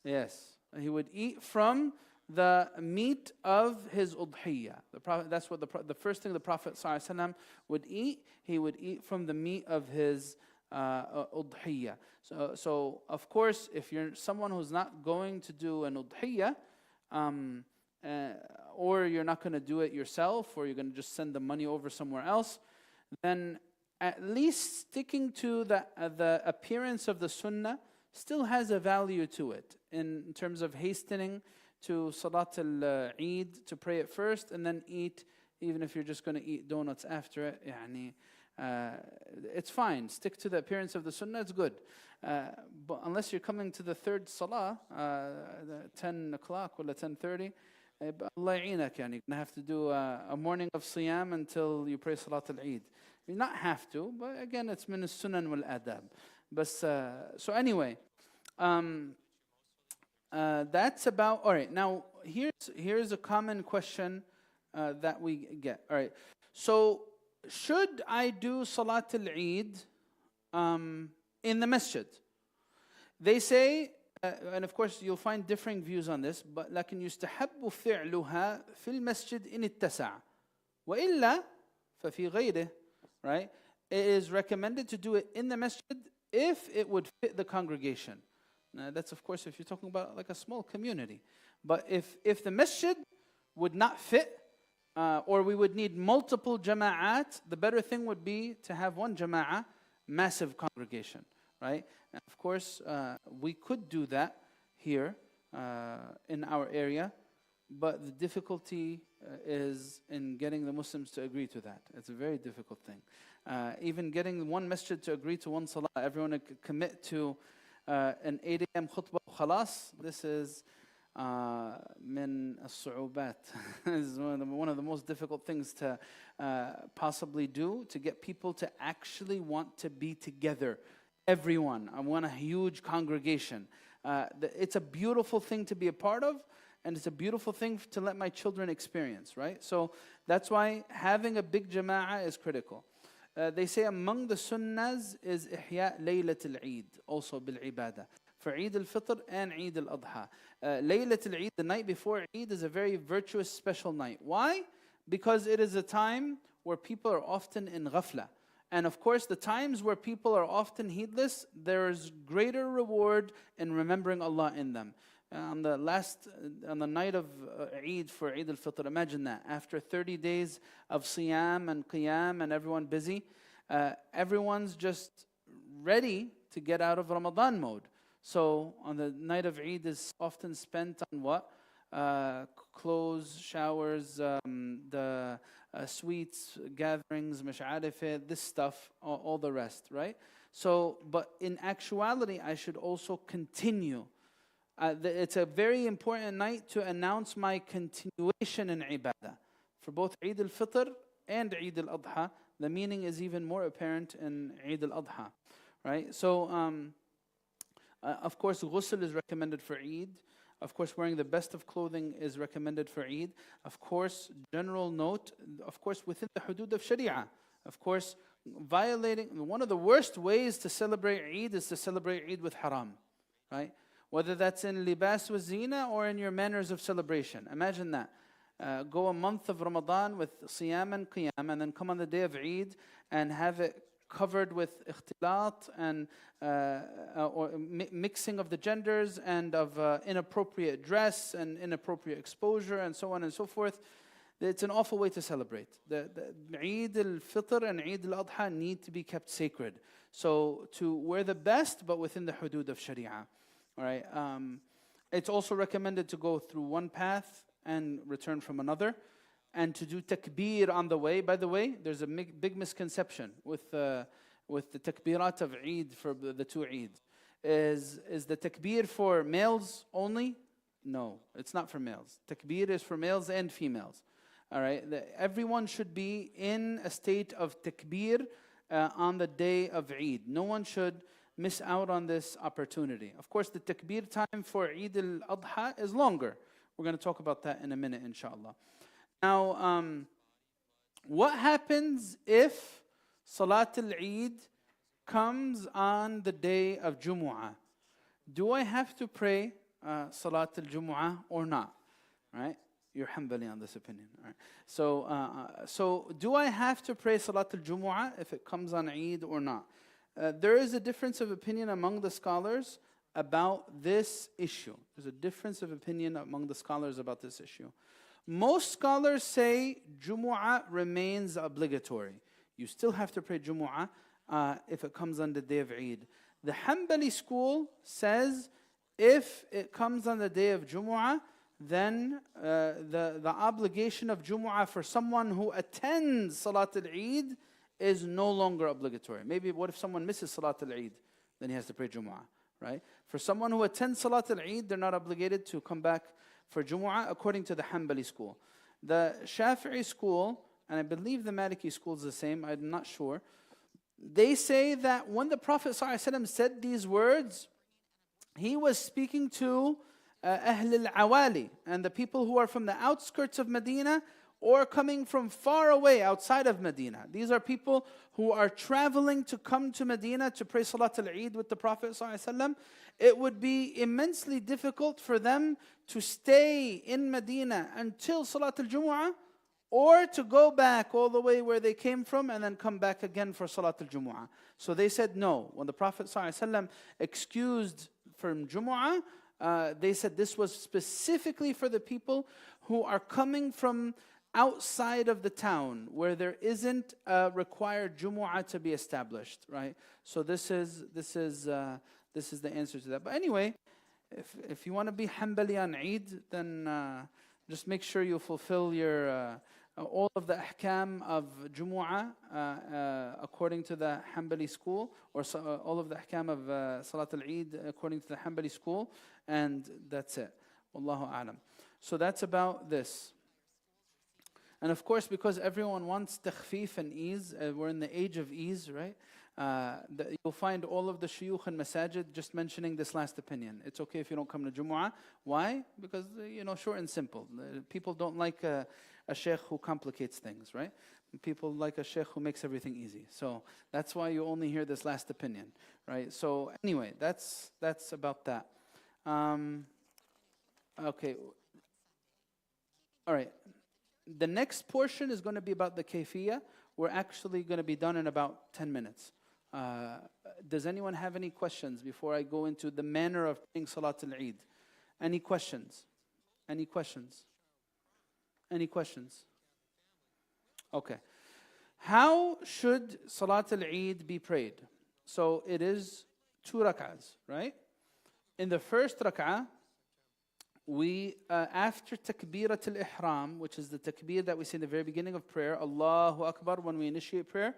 Yes. He would eat from the meat of his udhiyah. That's what the first thing the Prophet ﷺ would eat. He would eat from the meat of his udhiyah. So of course, if you're someone who's not going to do an udhiyah, or you're not going to do it yourself, or you're going to just send the money over somewhere else, then at least sticking to the appearance of the sunnah still has a value to it in terms of hastening to Salat al-Eid, to pray it first and then eat, even if you're just going to eat donuts after it. It's fine. Stick to the appearance of the sunnah, it's good. But unless you're coming to the third salah, 10 o'clock or 10:30, Allah ya'eenak, you're going to have to do a morning of siyam until you pray Salat al-Eid. You not have to, but again, it's min as-sunan wal-adab. But so anyway, that's about. All right. Now here's a common question that we get. All right. So should I do Salat al-Eid in the masjid? They say, and of course you'll find differing views on this, but لكن يستحب فعلها في المسجد إن اتسع وإلا ففي غيره. Right? It is recommended to do it in the masjid if it would fit the congregation. Now, that's of course if you're talking about like a small community. But if the masjid would not fit, or we would need multiple jama'at, the better thing would be to have one jama'ah, massive congregation, right? And of course, we could do that here in our area, but the difficulty is in getting the Muslims to agree to that. It's a very difficult thing. Even getting one masjid to agree to one salah, everyone to commit to an 8 a.m. khutbah, khalas, this is من الصعوبات is one of the most difficult things to possibly do, to get people to actually want to be together. Everyone. I want a huge congregation. It's a beautiful thing to be a part of, and it's a beautiful thing to let my children experience, right? So that's why having a big jama'ah is critical. They say among the sunnahs is ihya laylat al-Eid, also bil-ibadah, for Eid al-Fitr and Eid al-Adha. Laylat al-Eid, the night before Eid, is a very virtuous, special night. Why? Because it is a time where people are often in ghafla. And of course, the times where people are often heedless, there is greater reward in remembering Allah in them. On the night of Eid for Eid al-Fitr, imagine that. After 30 days of siyam and qiyam and everyone busy, everyone's just ready to get out of Ramadan mode. So on the night of Eid is often spent on what? Clothes, showers, the sweets, gatherings, mash'arif, this stuff, all the rest, right? So, but in actuality, I should also continue. It's a very important night to announce my continuation in ibadah. For both Eid al-Fitr and Eid al-Adha, the meaning is even more apparent in Eid al-Adha, right? So, of course, ghusl is recommended for Eid. Of course, wearing the best of clothing is recommended for Eid. Of course, general note, of course, within the hudud of Sharia. Of course, one of the worst ways to celebrate Eid is to celebrate Eid with haram, right? Whether that's in libas wa zina or in your manners of celebration. Imagine that. Go a month of Ramadan with siyam and qiyam, and then come on the day of Eid and have it covered with ikhtilat and mixing of the genders and of inappropriate dress and inappropriate exposure and so on and so forth. It's an awful way to celebrate. The Eid al-Fitr and Eid al-Adha need to be kept sacred. So to wear the best, but within the hudud of Sharia. All right. It's also recommended to go through one path and return from another, and to do takbir on the way. By the way, there's a big misconception with the takbirat of Eid for the two Eid. Is the takbir for males only? No, it's not for males. Takbir is for males and females. All right. Everyone should be in a state of takbir on the day of Eid. No one should miss out on this opportunity. Of course, the takbir time for Eid al-Adha is longer. We're going to talk about that in a minute, inshallah. Now, what happens if Salat al-Eid comes on the day of Jumu'ah? Do I have to pray Salat al-Jumu'ah or not? Right? You're Hanbali on this opinion. Right? So do I have to pray Salat al-Jumu'ah if it comes on Eid or not? There is a difference of opinion among the scholars about this issue. There's a difference of opinion among the scholars about this issue. Most scholars say Jumu'ah remains obligatory. You still have to pray Jumu'ah if it comes on the day of Eid. The Hanbali school says if it comes on the day of Jumu'ah, then the obligation of Jumu'ah for someone who attends Salat al-Eid is no longer obligatory. Maybe what if someone misses Salat al-Eid? Then he has to pray Jumu'ah, right? For someone who attends Salat al-Eid, they're not obligated to come back for Jumu'ah according to the Hanbali school. The Shafi'i school, and I believe the Maliki school is the same, I'm not sure. They say that when the Prophet ﷺ said these words, he was speaking to Ahl al-Awali, and the people who are from the outskirts of Medina or coming from far away outside of Medina. These are people who are traveling to come to Medina to pray Salat al-Eid with the Prophet ﷺ. It would be immensely difficult for them to stay in Medina until Salat al-Jumu'ah, or to go back all the way where they came from and then come back again for Salat al-Jumu'ah. So they said no. When the Prophet ﷺ excused from Jumu'ah, they said this was specifically for the people who are coming from outside of the town where there isn't a required Jumu'ah to be established, right? So this is the answer to that. But anyway, if you want to be Hanbali on Eid, then just make sure you fulfill your all of the ahkam of Jumu'ah according to the Hanbali school, or all of the ahkam of Salat al-Eid according to the Hanbali school, and that's it. Wallahu a'lam. So that's about this. And of course, because everyone wants takhfif and ease, we're in the age of ease, right? You'll find all of the shuyukh and masajid just mentioning this last opinion. It's okay if you don't come to Jumu'ah. Why? Because, short and simple. People don't like a sheikh who complicates things, right? People like a sheikh who makes everything easy. So that's why you only hear this last opinion, right? So anyway, that's about that. Okay. All right. The next portion is going to be about the kayfiyah. We're actually going to be done in about 10 minutes. Does anyone have any questions before I go into the manner of praying Salat al-Eid? Any questions? Any questions? Any questions? Okay. How should Salat al-Eid be prayed? So it is 2 rak'ahs, right? In the first rak'ah, we, after takbirat al-ihram, which is the takbir that we say in the very beginning of prayer, Allahu Akbar, when we initiate prayer,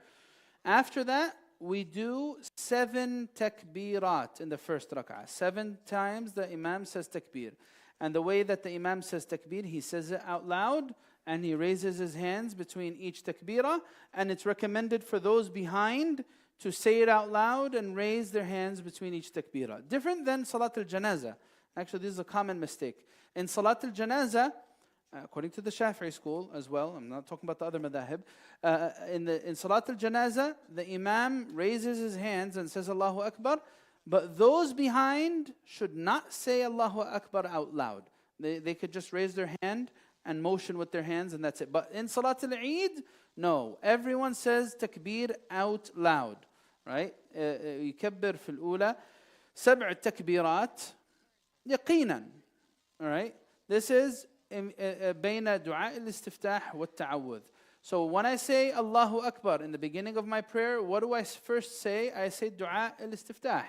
after that, we do 7 takbirat in the first rak'ah. 7 times the Imam says takbir. And the way that the Imam says takbir, he says it out loud, and he raises his hands between each takbirah, and it's recommended for those behind to say it out loud and raise their hands between each takbirah. Different than Salat al-Janazah. Actually, this is a common mistake. In Salat al-Janazah, according to the Shafi'i school as well, I'm not talking about the other madahib, in Salat al-Janazah, the Imam raises his hands and says Allahu Akbar, but those behind should not say Allahu Akbar out loud. They could just raise their hand and motion with their hands, and that's it. But in Salat al-Eid, no. Everyone says takbir out loud, right? يكبر في الأولى 7 تكبيرات يقينا. All right? This is بين دعاء الاستفتاح والتعوذ. So when I say Allahu Akbar in the beginning of my prayer, what do I first say? I say dua al-istiftah,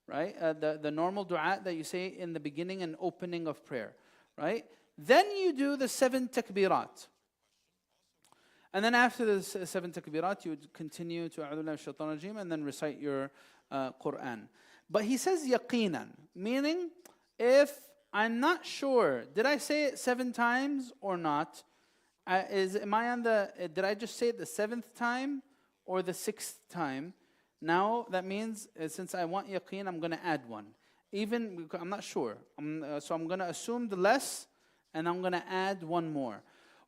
right? The normal dua that you say in the beginning and opening of prayer, right? Then you do the 7 takbirat. And then after the 7 takbirat, you would continue to A'udhu Billahi Minash Shaitanir Rajeem and then recite your Quran. But he says yaqinan, meaning if I'm not sure, did I say it 7 times or not? Did I just say it the 7th time or the 6th time? Now that means since I want yaqeen, I'm going to add 1. Even I'm not sure. So I'm going to assume the less and I'm going to add 1 more.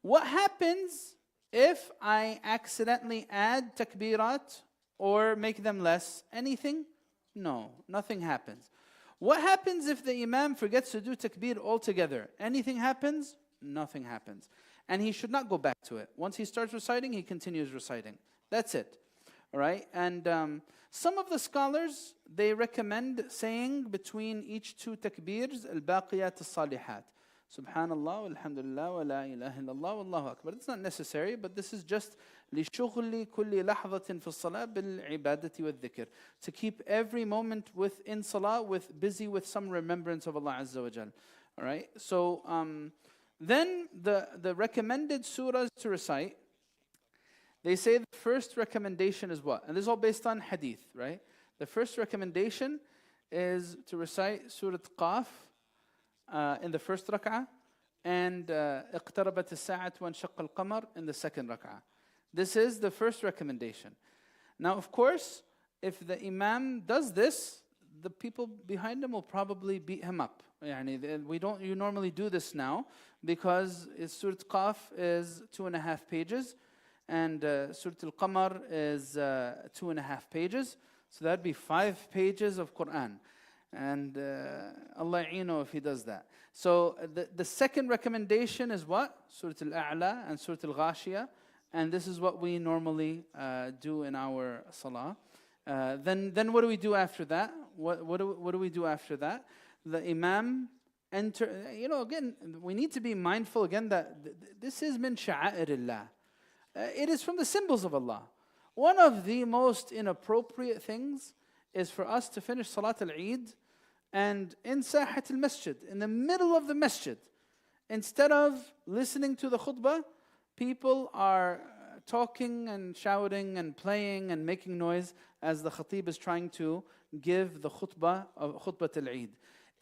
What happens if I accidentally add takbirat or make them less? Anything? No, nothing happens. What happens if the Imam forgets to do takbir altogether? Anything happens? Nothing happens. And he should not go back to it. Once he starts reciting, he continues reciting. That's it. All right? And some of the scholars, they recommend saying between each 2 takbirs, al-baqiyat al-salihat. Subhanallah, alhamdulillah, wa la ilaha illallah, wallahu akbar. It's not necessary, but this is just لِشُغْلِ كُلِّ لَحْظَةٍ فِي الصَّلَاةِ بِالْعِبَادَةِ وَالذِّكْرِ. To keep every moment within salah busy with some remembrance of Allah Azza wa Jal. All right? So then the recommended surahs to recite, they say the first recommendation is what? And this is all based on hadith, right? The first recommendation is to recite Surah Qaf in the first rak'ah and اقتربت الساعة وانشق القمر in the second rak'ah. This is the first recommendation. Now, of course, if the Imam does this, the people behind him will probably beat him up. You normally do this now because Surah Qaf is 2.5 pages and Surah Al-Qamar is 2.5 pages. So that'd be 5 pages of Quran. And Allah ya'inu if he does that. So the second recommendation is what? Surah Al-A'la and Surah Al-Ghashiyah. And this is what we normally do in our salah. Then what do we do after that? What do we do after that? The Imam again, we need to be mindful again that this is min sha'airillah. It is from the symbols of Allah. One of the most inappropriate things is for us to finish Salat al-Eid and in Sahat al-Masjid, in the middle of the masjid, instead of listening to the khutbah, people are talking and shouting and playing and making noise as the khatib is trying to give the khutbah of khutbah al-Eid.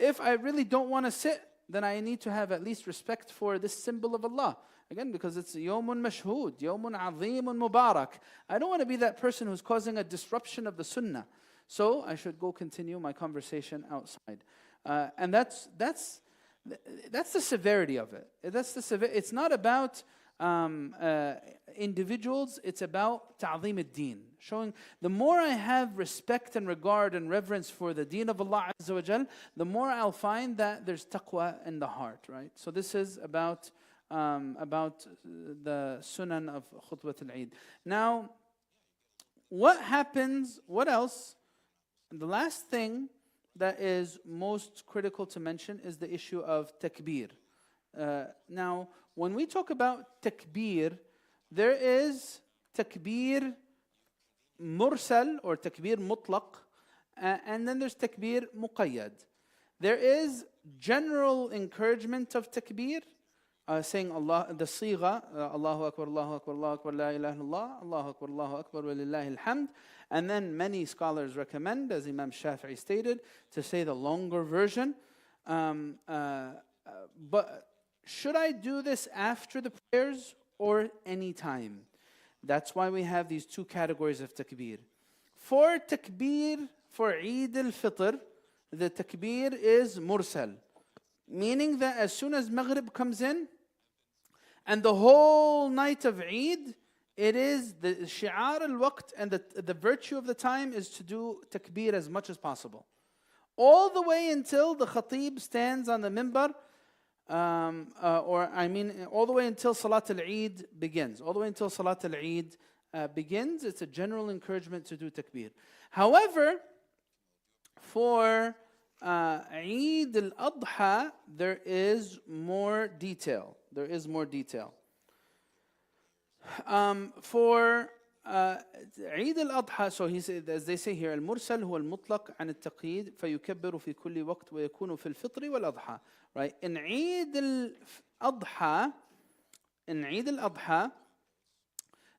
If I really don't want to sit, then I need to have at least respect for this symbol of Allah. Again, because it's Yawmun Mashhood, Yawmun Azimun Mubarak. I don't want to be that person who's causing a disruption of the Sunnah. So I should go continue my conversation outside. And that's the severity of it. It's not about individuals, it's about ta'zeem ad-deen. Showing, the more I have respect and regard and reverence for the deen of Allah Azza wa Jal, the more I'll find that there's taqwa in the heart, right? So this is about the sunan of khutbah al-Eid. Now, what happens, what else? And the last thing that is most critical to mention is the issue of takbir. Now, when we talk about takbir, there is takbir mursal or takbir mutlaq, and then there's takbir muqayyad. There is general encouragement of takbir, saying Allah, the sigha, Allahu Akbar, Allahu Akbar, Allahu Akbar, La ilaha illallah, Allahu Akbar, Allahu Akbar, wa lillahi alhamd. And then many scholars recommend, as Imam Shafi'i stated, to say the longer version. But should I do this after the prayers or any time? That's why we have these two categories of takbir. For takbir, for Eid al-Fitr, the takbir is mursal. Meaning that as soon as Maghrib comes in, and the whole night of Eid, it is the shi'ar al-waqt, and the virtue of the time is to do takbir as much as possible. All the way until the khatib stands on the minbar, all the way until Salat al-Eid begins. All the way until Salat al-Eid begins, it's a general encouragement to do takbir. However, for Eid al-Adha, there is more detail. For Eid al-Adha, so he said, as they say here, al-mursal huwa al-mutlaq an al-taqyid fayukabbiru fi kulli waqt wa yakunu fi al-fitr wal-adha. Right? In Eid al-Adha,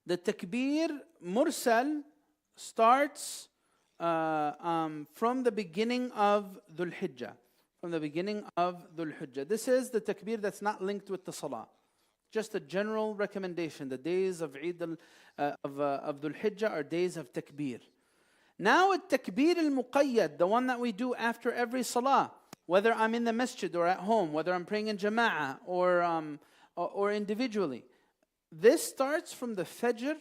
the takbir mursal starts from the beginning of Dhul Hijjah. This is the takbir that's not linked with the salah. Just a general recommendation. The days of Eid of Dhul Hijjah are days of takbir. Now at takbir al-muqayyad, the one that we do after every salah, whether I'm in the masjid or at home, whether I'm praying in jama'ah or individually, this starts from the fajr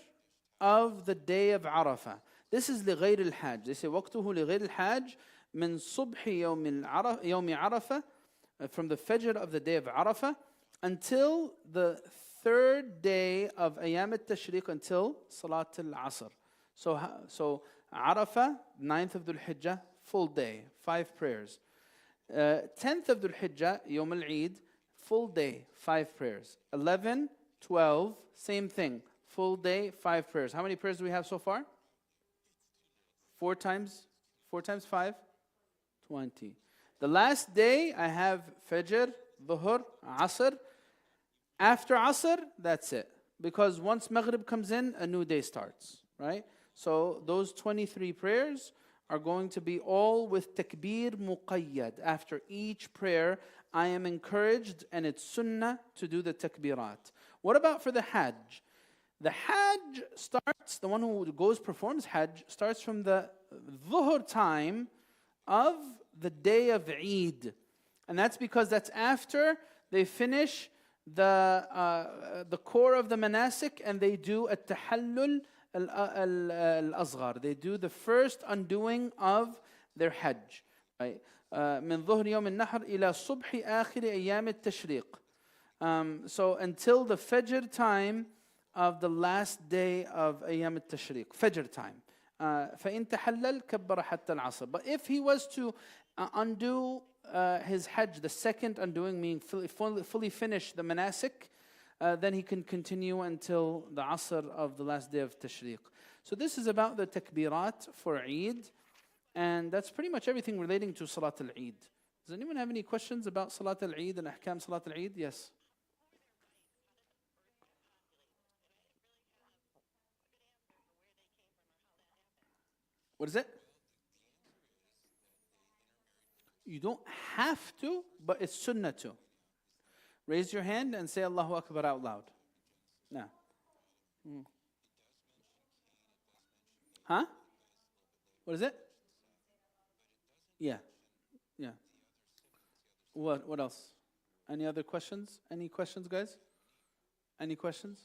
of the day of Arafah. This is لغير الحاج. They say وقته لغير الحاج من صبح يوم عرفة, from the fajr of the day of Arafah until the third day of Ayam al-Tashriq, until Salat al-Asr. So Arafah, 9th of Dhul Hijjah, full day, 5 prayers. 10th of Dhul Hijjah, Yawm al-Eid, full day, 5 prayers. 11, 12, same thing, full day, 5 prayers. How many prayers do we have so far? 4 times 5? 20. The last day, I have Fajr, Dhuhr, Asr. After Asr, that's it. Because once Maghrib comes in, a new day starts, right? So those 23 prayers are going to be all with takbir muqayyad. After each prayer, I am encouraged, and it's sunnah, to do the takbirat. What about for the Hajj? The Hajj starts, the one who performs Hajj, starts from the Dhuhr time of the day of Eid. And that's because that's after they finish the core of the manasik, and they do at-tahallul al-asghar. They do the first undoing of their Hajj. Right? من ظهر يوم النحر إلى صبح آخر أيام التشريق. So until the Fajr time of the last day of أيام التشريق, Fajr time. فإن تحلل كبر حتى العصر. But if he was to undo his Hajj, the second undoing, meaning fully finish the manasik, then he can continue until the Asr of the last day of Tashriq. So this is about the takbirat for Eid, and that's pretty much everything relating to Salat al-Eid. Does anyone have any questions about Salat al-Eid and Ahkam Salat al-Eid? Yes. What is it? You don't have to, but it's sunnah to. Raise your hand and say Allahu Akbar out loud. Now. Huh? What is it? Yeah. Yeah. What else? Any other questions? Any questions, guys? Any questions?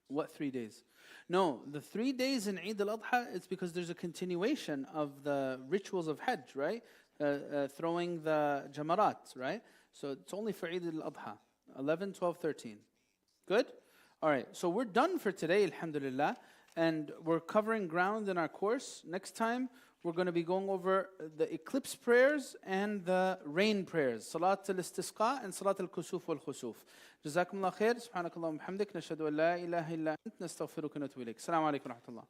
What 3 days? No, the 3 days in Eid al-Adha, it's because there's a continuation of the rituals of Hajj, right? Throwing the jamarat, right? So it's only for Eid al-Adha, 11, 12, 13. Good? All right, so we're done for today, alhamdulillah. And we're covering ground in our course. Next time, we're going to be going over the eclipse prayers and the rain prayers. Salat al-istisqa and Salat al-kusuf wal-khusuf. Jazakum Allah khair. Subhanakallah wa bihamdik. Nashhadu an la ilaha illa ant. Nastaghfiruka wa natubu ilayk. Assalamu alaikum wa rahmatullah.